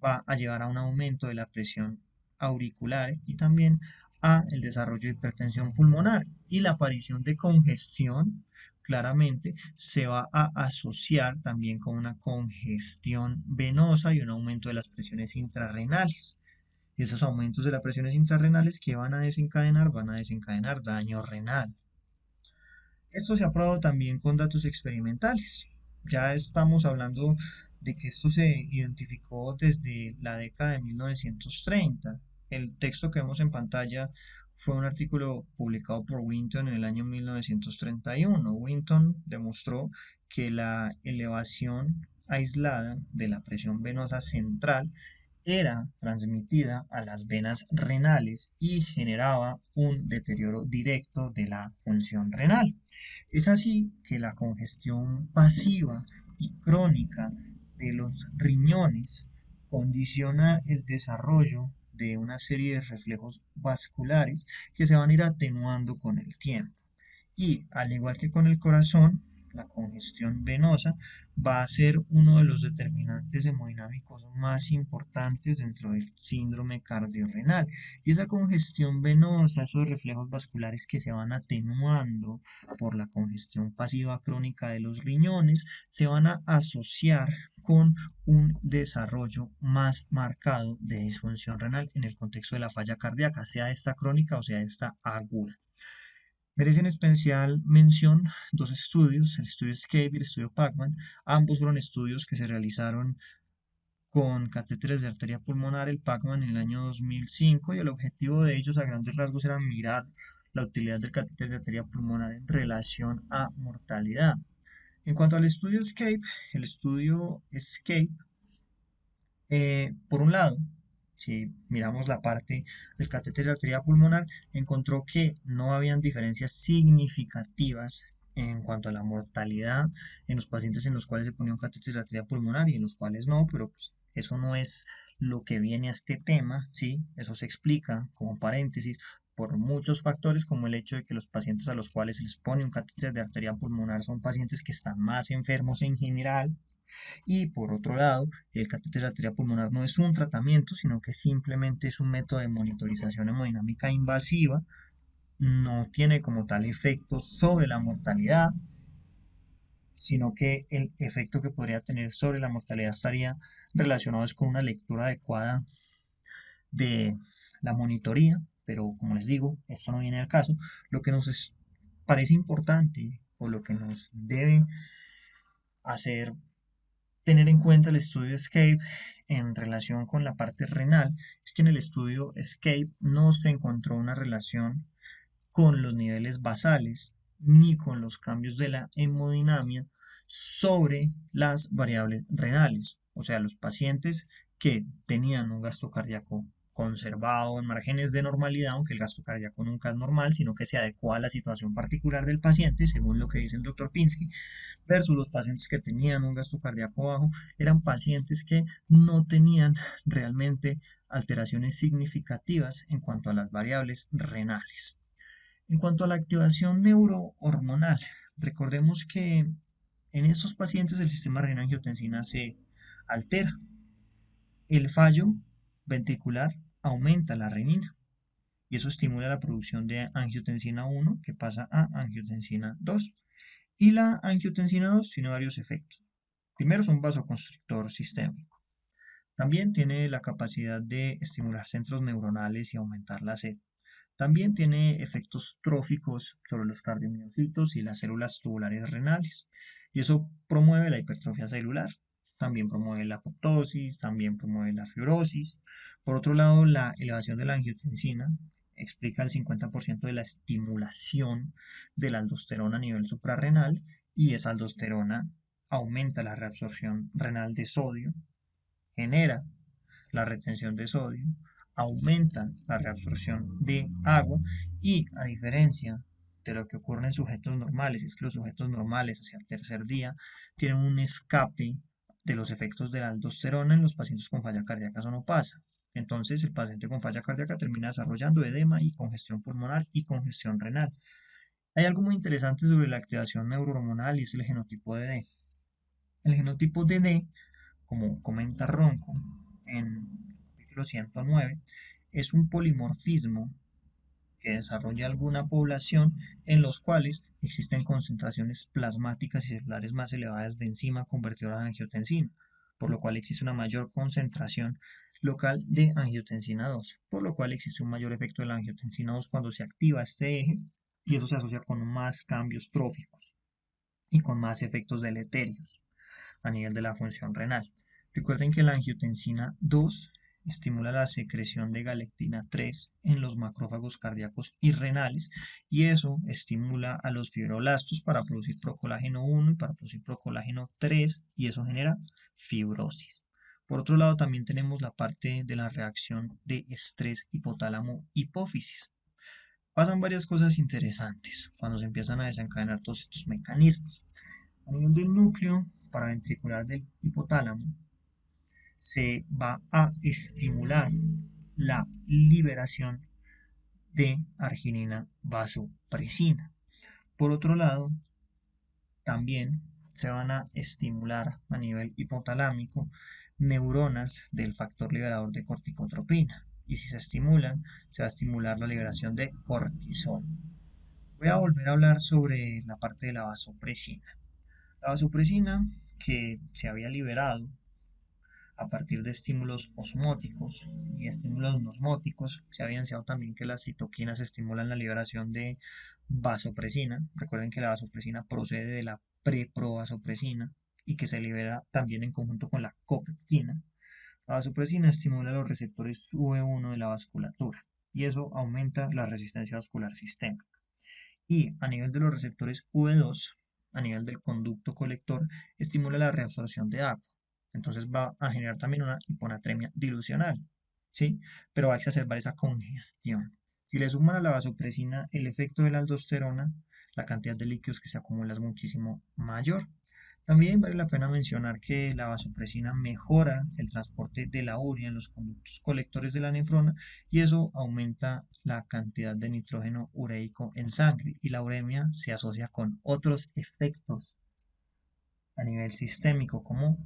S1: va a llevar a un aumento de la presión auricular y también a el desarrollo de hipertensión pulmonar y la aparición de congestión claramente se va a asociar también con una congestión venosa y un aumento de las presiones intrarrenales. Esos aumentos de las presiones intrarrenales que van a desencadenar daño renal. Esto se ha probado también con datos experimentales. Ya estamos hablando de que esto se identificó desde la década de 1930. El texto que vemos en pantalla fue un artículo publicado por Winton en el año 1931. Winton demostró que la elevación aislada de la presión venosa central era transmitida a las venas renales y generaba un deterioro directo de la función renal. Es así que la congestión pasiva y crónica de los riñones condiciona el desarrollo de una serie de reflejos vasculares que se van a ir atenuando con el tiempo. Y al igual que con el corazón, la congestión venosa va a ser uno de los determinantes hemodinámicos más importantes dentro del síndrome cardiorrenal. Y esa congestión venosa, esos reflejos vasculares que se van atenuando por la congestión pasiva crónica de los riñones, se van a asociar con un desarrollo más marcado de disfunción renal en el contexto de la falla cardíaca, sea esta crónica o sea esta aguda. Merecen especial mención dos estudios, el estudio ESCAPE y el estudio Pacman. Ambos fueron estudios que se realizaron con catéteres de arteria pulmonar, el Pacman en el año 2005, y el objetivo de ellos a grandes rasgos era mirar la utilidad del catéter de arteria pulmonar en relación a mortalidad. En cuanto al estudio ESCAPE, el estudio ESCAPE, por un lado, si miramos la parte del catéter de arteria pulmonar, encontró que no habían diferencias significativas en cuanto a la mortalidad en los pacientes en los cuales se ponía un catéter de arteria pulmonar y en los cuales no, pero pues, eso no es lo que viene a este tema, ¿sí? Eso se explica como paréntesis por muchos factores, como el hecho de que los pacientes a los cuales se les pone un catéter de arteria pulmonar son pacientes que están más enfermos en general, y por otro lado, el catéter de arteria pulmonar no es un tratamiento, sino que simplemente es un método de monitorización hemodinámica invasiva, no tiene como tal efecto sobre la mortalidad, sino que el efecto que podría tener sobre la mortalidad estaría relacionado con una lectura adecuada de la monitoría, pero como les digo, esto no viene al caso. Lo que nos parece importante o lo que nos debe hacer tener en cuenta el estudio ESCAPE en relación con la parte renal es que en el estudio ESCAPE no se encontró una relación con los niveles basales ni con los cambios de la hemodinamia sobre las variables renales. O sea, los pacientes que tenían un gasto cardíaco conservado en márgenes de normalidad, aunque el gasto cardíaco nunca es normal, sino que se adecua a la situación particular del paciente, según lo que dice el doctor Pinsky, versus los pacientes que tenían un gasto cardíaco bajo, eran pacientes que no tenían realmente alteraciones significativas en cuanto a las variables renales. En cuanto a la activación neurohormonal, recordemos que en estos pacientes el sistema renina-angiotensina se altera. El fallo ventricular aumenta la renina y eso estimula la producción de angiotensina 1 que pasa a angiotensina 2. Y la angiotensina 2 tiene varios efectos. Primero es un vasoconstrictor sistémico. También tiene la capacidad de estimular centros neuronales y aumentar la sed. También tiene efectos tróficos sobre los cardiomiocitos y las células tubulares renales. Y eso promueve la hipertrofia celular. También promueve la apoptosis, también promueve la fibrosis. Por otro lado, la elevación de la angiotensina explica el 50% de la estimulación de la aldosterona a nivel suprarrenal y esa aldosterona aumenta la reabsorción renal de sodio, genera la retención de sodio, aumenta la reabsorción de agua y a diferencia de lo que ocurre en sujetos normales. Es que los sujetos normales hacia el tercer día tienen un escape de los efectos de la aldosterona en los pacientes con falla cardíaca. Eso no pasa. Entonces, el paciente con falla cardíaca termina desarrollando edema y congestión pulmonar y congestión renal. Hay algo muy interesante sobre la activación neurohormonal y es el genotipo de D. El genotipo de D, como comenta Ronco en el capítulo 109, es un polimorfismo que desarrolla alguna población en los cuales existen concentraciones plasmáticas y celulares más elevadas de enzima convertidora de angiotensina, por lo cual existe una mayor concentración local de angiotensina 2, por lo cual existe un mayor efecto de la angiotensina 2 cuando se activa este eje y eso se asocia con más cambios tróficos y con más efectos deleterios a nivel de la función renal. Recuerden que la angiotensina 2 estimula la secreción de galectina 3 en los macrófagos cardíacos y renales y eso estimula a los fibroblastos para producir procolágeno 1 y para producir procolágeno 3 y eso genera fibrosis. Por otro lado, también tenemos la parte de la reacción de estrés hipotálamo-hipófisis. Pasan varias cosas interesantes cuando se empiezan a desencadenar todos estos mecanismos. A nivel del núcleo paraventricular del hipotálamo, se va a estimular la liberación de arginina vasopresina. Por otro lado, también se van a estimular a nivel hipotalámico neuronas del factor liberador de corticotropina. Y si se estimulan, se va a estimular la liberación de cortisol. Voy a volver a hablar sobre la parte de la vasopresina. La vasopresina, que se había liberado a partir de estímulos osmóticos y estímulos nosmóticos, se había enseñado también que las citoquinas estimulan la liberación de vasopresina. Recuerden que la vasopresina procede de la preprovasopresina y que se libera también en conjunto con la copeptina. La vasopresina estimula los receptores V1 de la vasculatura y eso aumenta la resistencia vascular sistémica. Y a nivel de los receptores V2, a nivel del conducto colector, estimula la reabsorción de agua. Entonces va a generar también una hiponatremia dilucional, ¿sí? Pero va a exacerbar esa congestión. Si le suman a la vasopresina el efecto de la aldosterona, la cantidad de líquidos que se acumula es muchísimo mayor. También vale la pena mencionar que la vasopresina mejora el transporte de la urea en los conductos colectores de la nefrona y eso aumenta la cantidad de nitrógeno ureico en sangre y la uremia se asocia con otros efectos a nivel sistémico como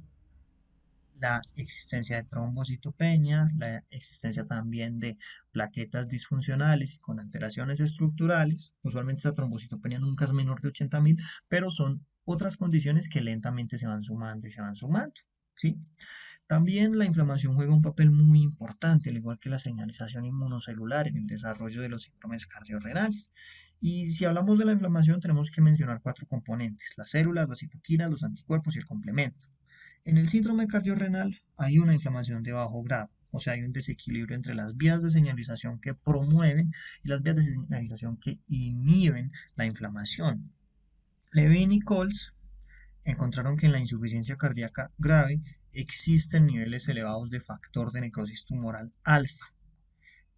S1: la existencia de trombocitopenia, la existencia también de plaquetas disfuncionales y con alteraciones estructurales. Usualmente esa trombocitopenia nunca es menor de 80.000, pero son otras condiciones que lentamente se van sumando y se van sumando, ¿sí? También la inflamación juega un papel muy importante, al igual que la señalización inmunocelular en el desarrollo de los síndromes cardiorrenales. Y si hablamos de la inflamación, tenemos que mencionar cuatro componentes: las células, las citoquinas, los anticuerpos y el complemento. En el síndrome cardiorrenal hay una inflamación de bajo grado, o sea, hay un desequilibrio entre las vías de señalización que promueven y las vías de señalización que inhiben la inflamación. Levine y Coles encontraron que en la insuficiencia cardíaca grave existen niveles elevados de factor de necrosis tumoral alfa.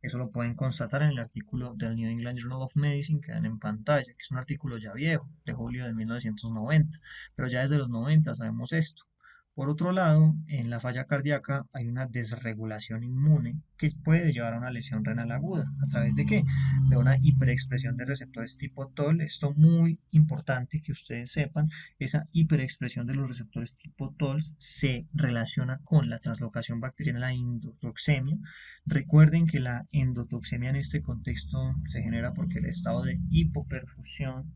S1: Eso lo pueden constatar en el artículo del New England Journal of Medicine que ven en pantalla, que es un artículo ya viejo, de julio de 1990, pero ya desde los 90 sabemos esto. Por otro lado, en la falla cardíaca hay una desregulación inmune que puede llevar a una lesión renal aguda. ¿A través de qué? De una hiperexpresión de receptores tipo TOL. Esto muy importante que ustedes sepan, esa hiperexpresión de los receptores tipo TOL se relaciona con la translocación bacteriana, la endotoxemia. Recuerden que la endotoxemia en este contexto se genera porque el estado de hipoperfusión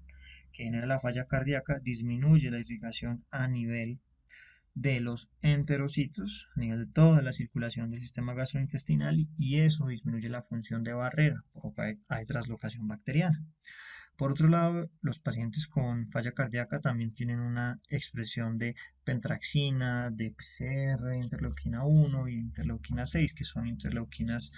S1: que genera la falla cardíaca disminuye la irrigación a nivel de los enterocitos, a nivel de toda la circulación del sistema gastrointestinal y eso disminuye la función de barrera, por lo que hay translocación bacteriana. Por otro lado, los pacientes con falla cardíaca también tienen una expresión de pentraxina, de PCR, interleuquina 1 y interleuquina 6, que son interleuquinas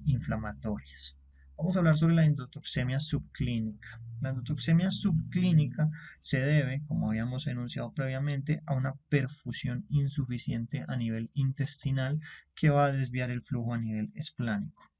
S1: inflamatorias. Vamos a hablar sobre la endotoxemia subclínica. La endotoxemia subclínica se debe, como habíamos enunciado previamente, a una perfusión insuficiente a nivel intestinal que va a desviar el flujo a nivel esplánico.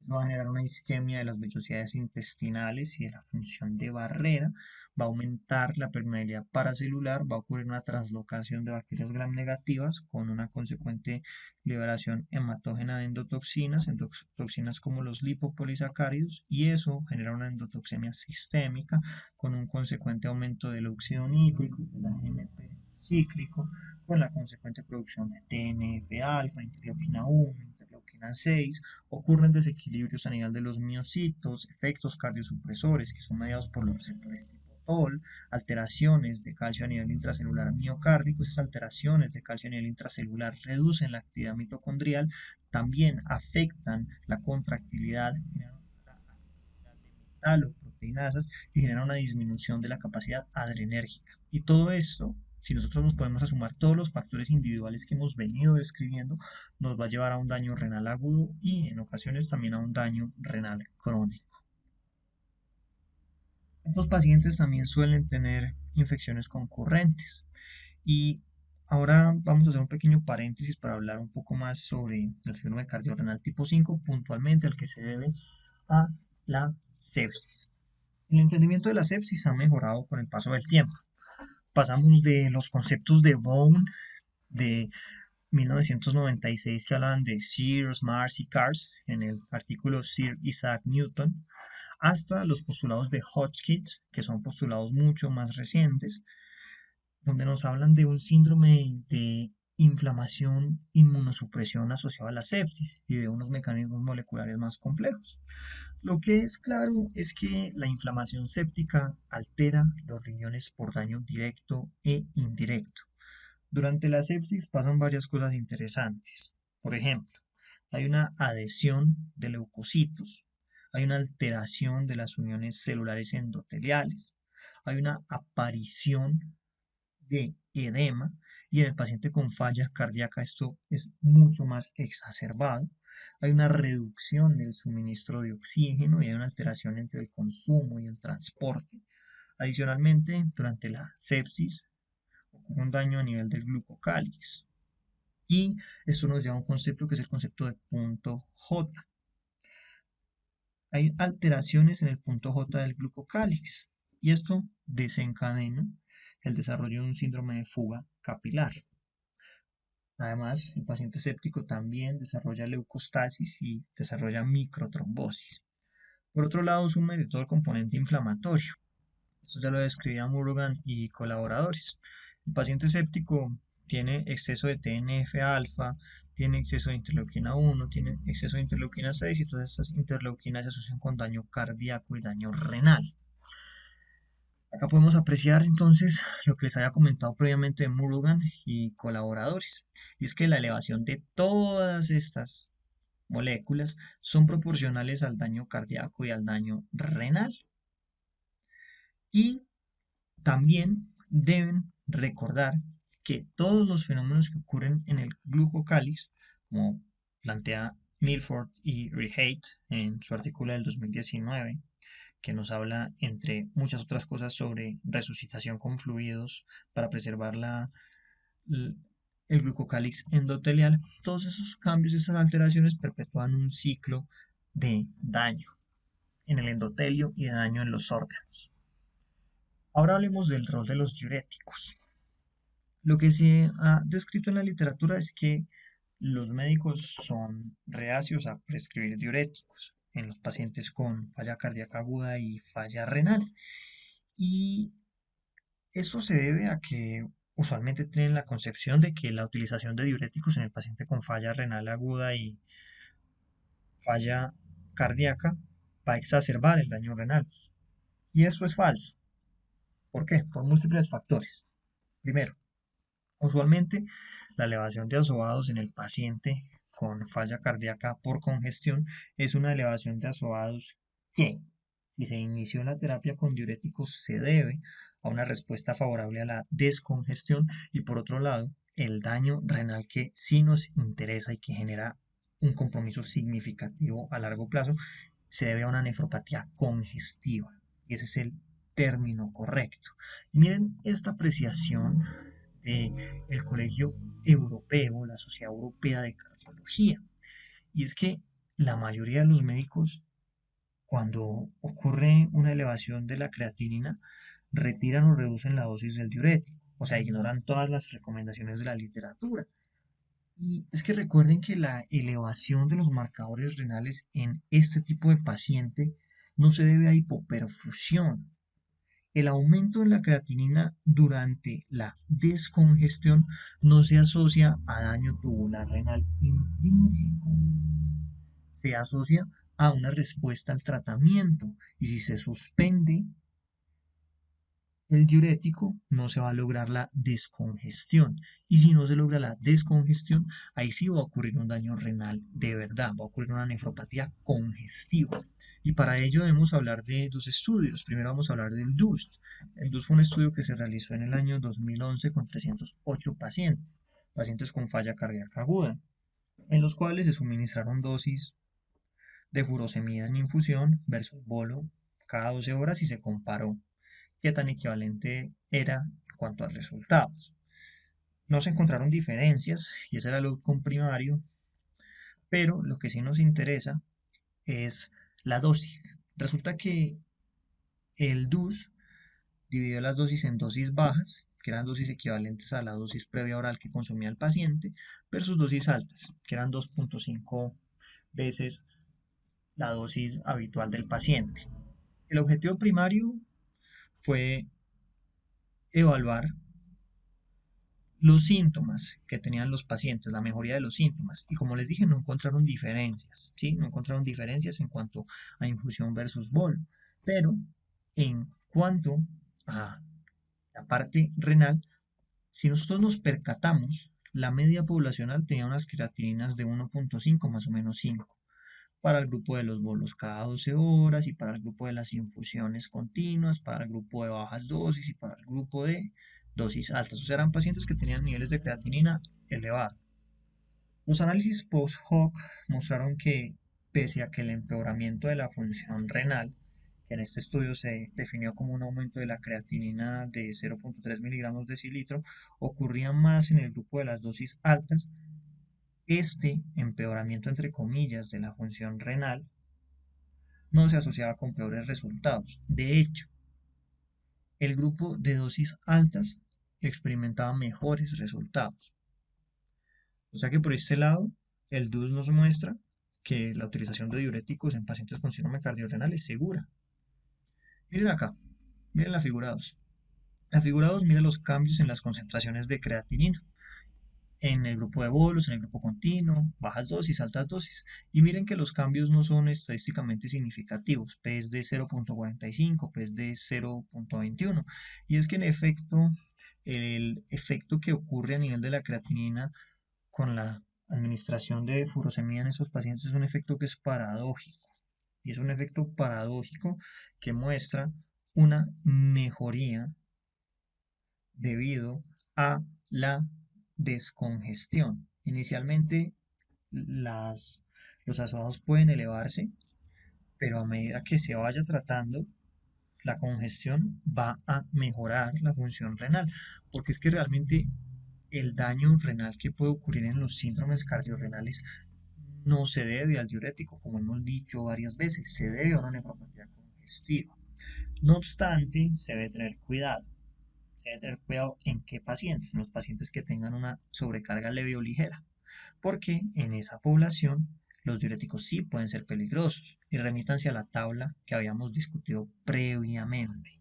S1: Es Esto va a generar una isquemia de las vellosidades intestinales y de la función de barrera, va a aumentar la permeabilidad paracelular, va a ocurrir una translocación de bacterias gram negativas con una consecuente liberación hematógena de endotoxinas, endotoxinas como los lipopolisacáridos, y eso genera una endotoxemia sistémica con un consecuente aumento del óxido nítrico, de la GNP cíclico, con la consecuente producción de TNF-alfa, interleuquina 1, interleuquina 6, ocurren desequilibrios a nivel de los miocitos, efectos cardiosupresores que son mediados por los receptores tipo TOL, alteraciones de calcio a nivel intracelular miocárdico. Esas alteraciones de calcio a nivel intracelular reducen la actividad mitocondrial, también afectan la contractilidad, generan una actividad de metaloproteinasas y generan una disminución de la capacidad adrenérgica. Y todo esto, si nosotros nos ponemos a sumar todos los factores individuales que hemos venido describiendo, nos va a llevar a un daño renal agudo y en ocasiones también a un daño renal crónico. Estos pacientes también suelen tener infecciones concurrentes. Y ahora vamos a hacer un pequeño paréntesis para hablar un poco más sobre el síndrome cardiorrenal tipo 5, puntualmente al que se debe a la sepsis. El entendimiento de la sepsis ha mejorado con el paso del tiempo. Pasamos de los conceptos de Bone de 1996 que hablaban de Sears, Mars y Cars en el artículo Sir Isaac Newton, hasta los postulados de Hodgkin, que son postulados mucho más recientes, donde nos hablan de un síndrome de inflamación, inmunosupresión asociado a la sepsis y de unos mecanismos moleculares más complejos. Lo que es claro es que la inflamación séptica altera los riñones por daño directo e indirecto. Durante la sepsis pasan varias cosas interesantes. Por ejemplo, hay una adhesión de leucocitos, hay una alteración de las uniones celulares endoteliales, hay una aparición de edema y en el paciente con falla cardíaca esto es mucho más exacerbado. Hay una reducción del suministro de oxígeno y hay una alteración entre el consumo y el transporte. Adicionalmente, durante la sepsis ocurre un daño a nivel del glucocálix. Y esto nos lleva a un concepto que es el concepto de punto J. Hay alteraciones en el punto J del glucocálix y esto desencadena el desarrollo de un síndrome de fuga capilar. Además, el paciente séptico también desarrolla leucostasis y desarrolla microtrombosis. Por otro lado, suma de todo el componente inflamatorio. Esto ya lo describía Murugan y colaboradores. El paciente séptico tiene exceso de TNF-alfa, tiene exceso de interleuquina 1, tiene exceso de interleuquina 6 y todas estas interleuquinas se asocian con daño cardíaco y daño renal. Acá podemos apreciar entonces lo que les había comentado previamente de Murugan y colaboradores, y es que la elevación de todas estas moléculas son proporcionales al daño cardíaco y al daño renal. Y también deben recordar que todos los fenómenos que ocurren en el glucocálix, como plantea Milford y Rehait en su artículo del 2019, que nos habla, entre muchas otras cosas, sobre resucitación con fluidos para preservar el glucocálix endotelial. Todos esos cambios, esas alteraciones perpetúan un ciclo de daño en el endotelio y de daño en los órganos. Ahora hablemos del rol de los diuréticos. Lo que se ha descrito en la literatura es que los médicos son reacios a prescribir diuréticos en los pacientes con falla cardíaca aguda y falla renal. Y esto se debe a que usualmente tienen la concepción de que la utilización de diuréticos en el paciente con falla renal aguda y falla cardíaca va a exacerbar el daño renal. Y eso es falso. ¿Por qué? Por múltiples factores. Primero, usualmente la elevación de azoados en el paciente con falla cardíaca por congestión es una elevación de azoados que, si se inició la terapia con diuréticos, se debe a una respuesta favorable a la descongestión y por otro lado, el daño renal que sí nos interesa y que genera un compromiso significativo a largo plazo se debe a una nefropatía congestiva y ese es el término correcto. Miren esta apreciación del Colegio Europeo, la Sociedad Europea de Cardiología. Y es que la mayoría de los médicos, cuando ocurre una elevación de la creatinina, retiran o reducen la dosis del diurético, o sea, ignoran todas las recomendaciones de la literatura. Y es que recuerden que la elevación de los marcadores renales en este tipo de paciente no se debe a hipoperfusión. El aumento de la creatinina durante la descongestión no se asocia a daño tubular renal intrínseco, se asocia a una respuesta al tratamiento y si se suspende el diurético no se va a lograr la descongestión. Y si no se logra la descongestión, ahí sí va a ocurrir un daño renal de verdad, va a ocurrir una nefropatía congestiva. Y para ello debemos hablar de dos estudios. Primero vamos a hablar del DUST. El DUST fue un estudio que se realizó en el año 2011 con 308 pacientes, pacientes con falla cardíaca aguda, en los cuales se suministraron dosis de furosemida en infusión versus bolo cada 12 horas y se comparó qué tan equivalente era en cuanto a resultados. No se encontraron diferencias y ese era el outcome primario, pero lo que sí nos interesa es la dosis. Resulta que el DUS dividió las dosis en dosis bajas, que eran dosis equivalentes a la dosis previa oral que consumía el paciente, versus dosis altas, que eran 2.5 veces la dosis habitual del paciente. El objetivo primario fue evaluar los síntomas que tenían los pacientes, la mejoría de los síntomas. Y como les dije, no encontraron diferencias, ¿sí? No encontraron diferencias en cuanto a infusión versus bolo. Pero en cuanto a la parte renal, si nosotros nos percatamos, la media poblacional tenía unas creatininas de 1.5 más o menos 5 para el grupo de los bolos cada 12 horas y para el grupo de las infusiones continuas, para el grupo de bajas dosis y para el grupo de dosis altas. O sea, eran pacientes que tenían niveles de creatinina elevados. Los análisis post-hoc mostraron que, pese a que el empeoramiento de la función renal, que en este estudio se definió como un aumento de la creatinina de 0.3 miligramos decilitro, ocurría más en el grupo de las dosis altas. Este empeoramiento, entre comillas, de la función renal no se asociaba con peores resultados. De hecho, el grupo de dosis altas experimentaba mejores resultados. O sea que por este lado, el DUS nos muestra que la utilización de diuréticos en pacientes con síndrome cardiorrenal es segura. Miren acá, miren la figura 2. La figura 2 mira los cambios en las concentraciones de creatinina en el grupo de bolos, en el grupo continuo, bajas dosis, altas dosis. Y miren que los cambios no son estadísticamente significativos. P es de 0.45, P es de 0.21. Y es que en efecto, el efecto que ocurre a nivel de la creatinina con la administración de furosemida en estos pacientes es un efecto que es paradójico. Y es un efecto paradójico que muestra una mejoría debido a la descongestión. Inicialmente los azoados pueden elevarse, pero a medida que se vaya tratando, la congestión va a mejorar la función renal, porque es que realmente el daño renal que puede ocurrir en los síndromes cardiorrenales no se debe al diurético, como hemos dicho varias veces, se debe a una nefropatía congestiva. No obstante, se debe tener cuidado. Se debe tener cuidado en qué pacientes, en los pacientes que tengan una sobrecarga leve o ligera, porque en esa población los diuréticos sí pueden ser peligrosos. Y remítanse a la tabla que habíamos discutido previamente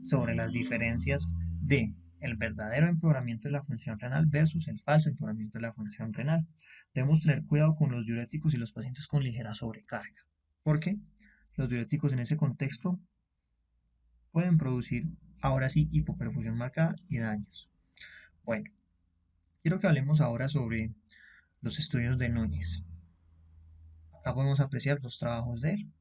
S1: sobre las diferencias de el verdadero empeoramiento de la función renal versus el falso empeoramiento de la función renal. Debemos tener cuidado con los diuréticos y los pacientes con ligera sobrecarga, porque los diuréticos en ese contexto pueden producir, ahora sí, hipoperfusión marcada y daños. Bueno, quiero que hablemos ahora sobre los estudios de Núñez. Acá podemos apreciar dos trabajos de él.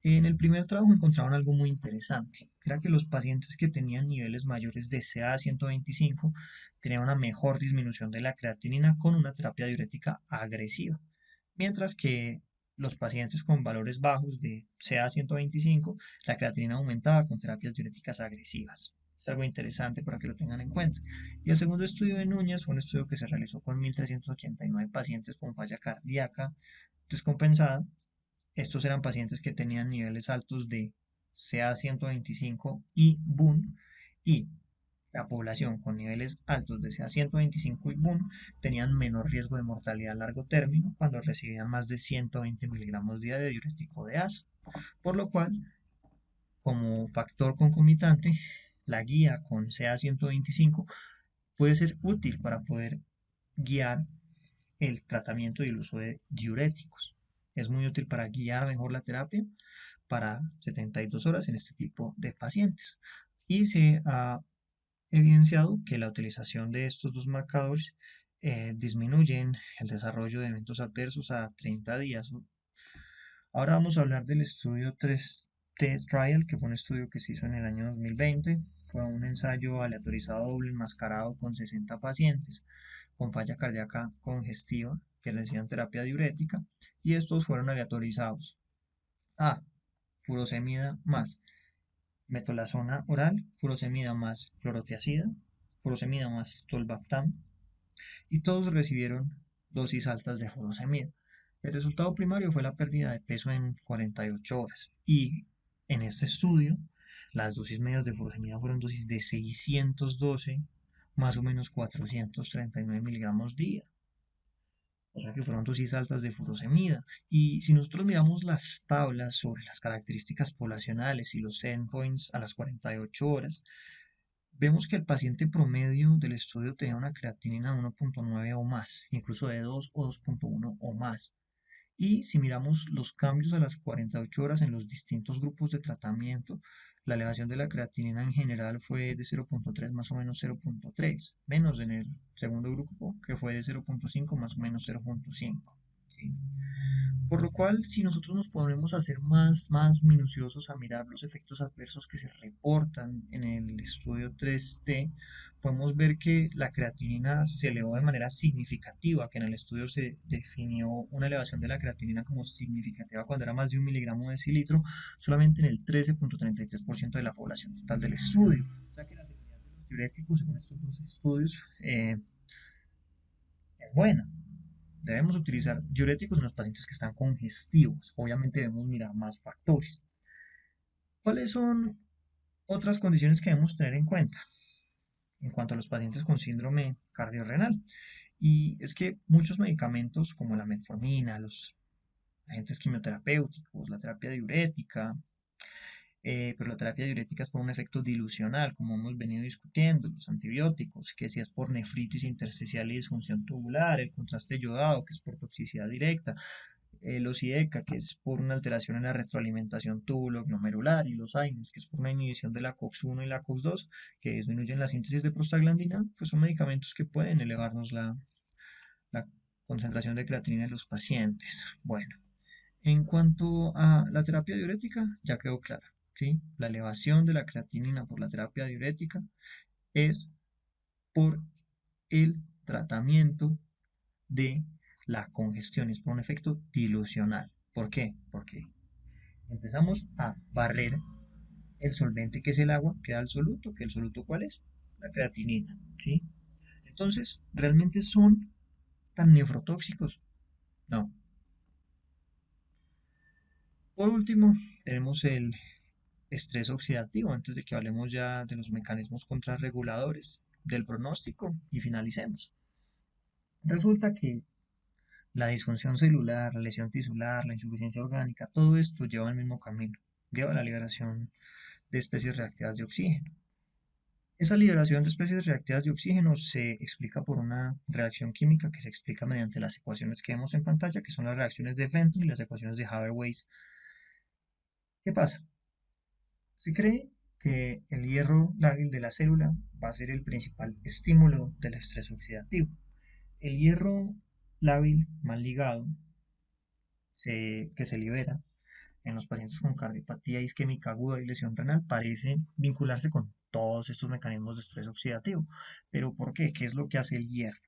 S1: En el primer trabajo encontraron algo muy interesante, era que los pacientes que tenían niveles mayores de CA-125 tenían una mejor disminución de la creatinina con una terapia diurética agresiva, mientras que los pacientes con valores bajos de CA-125, la creatinina aumentaba con terapias diuréticas agresivas. Es algo interesante para que lo tengan en cuenta. Y el segundo estudio de Núñez fue un estudio que se realizó con 1.389 pacientes con falla cardíaca descompensada. Estos eran pacientes que tenían niveles altos de CA125 y BUN, y la población con niveles altos de CA125 y BUN tenían menor riesgo de mortalidad a largo término cuando recibían más de 120 miligramos día de diurético de asa, por lo cual, como factor concomitante, la guía con CA125 puede ser útil para poder guiar el tratamiento y el uso de diuréticos. Es muy útil para guiar mejor la terapia para 72 horas en este tipo de pacientes. Y se ha evidenciado que la utilización de estos dos marcadores disminuyen el desarrollo de eventos adversos a 30 días. Ahora vamos a hablar del estudio 3T Trial, que fue un estudio que se hizo en el año 2020. Fue un ensayo aleatorizado doble enmascarado con 60 pacientes con falla cardíaca congestiva que recibían terapia diurética, y estos fueron aleatorizados a furosemida más metolazona oral, furosemida más clorotiazida, furosemida más tolvaptan, y todos recibieron dosis altas de furosemida. El resultado primario fue la pérdida de peso en 48 horas, y en este estudio las dosis medias de furosemida fueron dosis de 612 más o menos 439 miligramos día, o sea que fueron dosis altas de furosemida. Y si nosotros miramos las tablas sobre las características poblacionales y los endpoints a las 48 horas, vemos que el paciente promedio del estudio tenía una creatinina de 1.9 o más, incluso de 2 o 2.1 o más. Y si miramos los cambios a las 48 horas en los distintos grupos de tratamiento, la elevación de la creatinina en general fue de 0.3 más o menos 0.3, menos en el segundo grupo, que fue de 0.5 más o menos 0.5. ¿Sí? Por lo cual, si nosotros nos ponemos a ser más minuciosos a mirar los efectos adversos que se reportan en el estudio 3D, podemos ver que la creatinina se elevó de manera significativa, que en el estudio se definió una elevación de la creatinina como significativa cuando era más de 1 miligramo de decilitro, solamente en el 13.33% de la población total del estudio. O sea que la seguridad de los diuréticos, según estos dos estudios, es buena. Debemos utilizar diuréticos en los pacientes que están congestivos. Obviamente debemos mirar más factores. ¿Cuáles son otras condiciones que debemos tener en cuenta en cuanto a los pacientes con síndrome cardiorrenal? Y es que muchos medicamentos como la metformina, los agentes quimioterapéuticos, la terapia diurética, pero la terapia diurética es por un efecto dilucional, como hemos venido discutiendo, los antibióticos, que si es por nefritis intersticial y disfunción tubular, el contraste yodado, que es por toxicidad directa, los IDECA, que es por una alteración en la retroalimentación túbulo-glomerular, y los AINES, que es por una inhibición de la COX-1 y la COX-2, que disminuyen la síntesis de prostaglandina, pues son medicamentos que pueden elevarnos la concentración de creatinina en los pacientes. Bueno, en cuanto a la terapia diurética, ya quedó clara, ¿sí? La elevación de la creatinina por la terapia diurética es por el tratamiento de la congestión, es por un efecto dilucional. ¿Por qué? Porque empezamos a barrer el solvente que es el agua, queda el soluto, que el soluto ¿cuál es? La creatinina, ¿sí? Entonces, ¿realmente son tan nefrotóxicos? No. Por último, tenemos el estrés oxidativo, antes de que hablemos ya de los mecanismos contrarreguladores, del pronóstico y finalicemos. Resulta que la disfunción celular, la lesión tisular, la insuficiencia orgánica, todo esto lleva el mismo camino, lleva a la liberación de especies reactivas de oxígeno. Esa liberación de especies reactivas de oxígeno se explica por una reacción química que se explica mediante las ecuaciones que vemos en pantalla, que son las reacciones de Fenton y las ecuaciones de Haber-Weiss. ¿Qué pasa? Se cree que el hierro lábil de la célula va a ser el principal estímulo del estrés oxidativo. El hierro lábil mal ligado que se libera en los pacientes con cardiopatía isquémica aguda y lesión renal parece vincularse con todos estos mecanismos de estrés oxidativo. ¿Pero por qué? ¿Qué es lo que hace el hierro?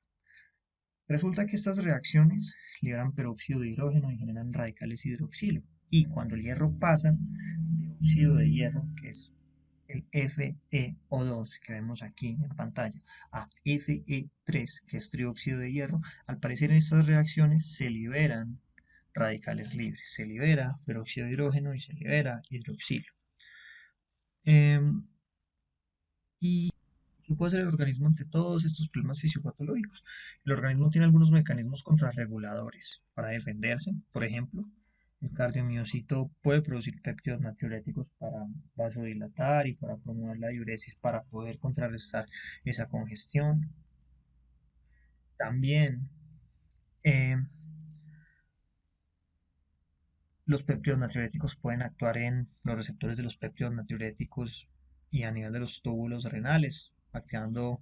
S1: Resulta que estas reacciones liberan peróxido de hidrógeno y generan radicales hidroxilo. Y cuando el hierro pasa de óxido de hierro, que es el FeO2 que vemos aquí en pantalla, a Fe3, que es trióxido de hierro, al parecer en estas reacciones se liberan radicales libres. Se libera peróxido de hidrógeno y se libera hidroxilo. Em, ¿Y qué puede hacer el organismo ante todos estos problemas fisiopatológicos? El organismo tiene algunos mecanismos contrarreguladores para defenderse. Por ejemplo, el cardiomiocito puede producir péptidos natriuréticos para vasodilatar y para promover la diuresis para poder contrarrestar esa congestión. También eh, los péptidos natriuréticos pueden actuar en los receptores de los péptidos natriuréticos y a nivel de los túbulos renales, activando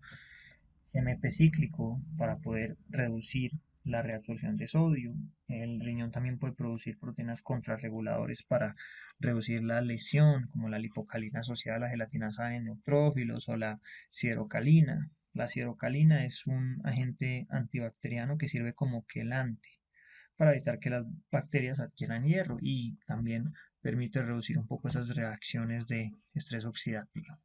S1: GMP cíclico para poder reducir la reabsorción de sodio. El riñón también puede producir proteínas contrarreguladores para reducir la lesión, como la lipocalina asociada a la gelatinasa de neutrófilos o la siderocalina. La siderocalina es un agente antibacteriano que sirve como quelante para evitar que las bacterias adquieran hierro y también permite reducir un poco esas reacciones de estrés oxidativo.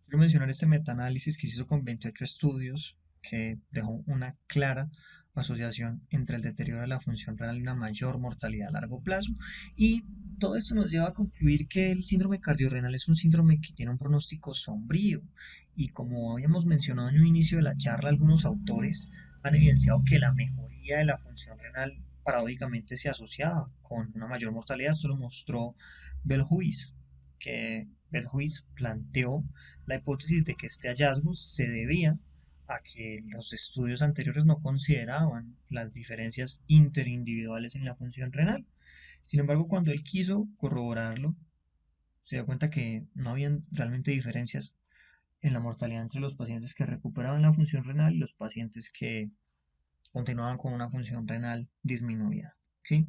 S1: Quiero mencionar este metaanálisis que se hizo con 28 estudios que dejó una clara asociación entre el deterioro de la función renal y una mayor mortalidad a largo plazo. Y todo esto nos lleva a concluir que el síndrome cardiorrenal es un síndrome que tiene un pronóstico sombrío. Y como habíamos mencionado en un inicio de la charla, algunos autores han evidenciado que la mejoría de la función renal paradójicamente se asociaba con una mayor mortalidad. Esto lo mostró Belhuis, que Belhuis planteó la hipótesis de que este hallazgo se debía a que los estudios anteriores no consideraban las diferencias interindividuales en la función renal. Sin embargo, cuando él quiso corroborarlo, se dio cuenta que no habían realmente diferencias en la mortalidad entre los pacientes que recuperaban la función renal y los pacientes que continuaban con una función renal disminuida. ¿Sí?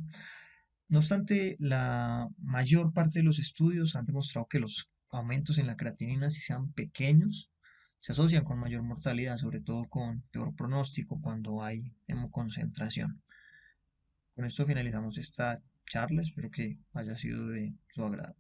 S1: No obstante, la mayor parte de los estudios han demostrado que los aumentos en la creatinina, si sean pequeños, se asocian con mayor mortalidad, sobre todo con peor pronóstico cuando hay hemoconcentración. Con esto finalizamos esta charla, espero que haya sido de su agrado.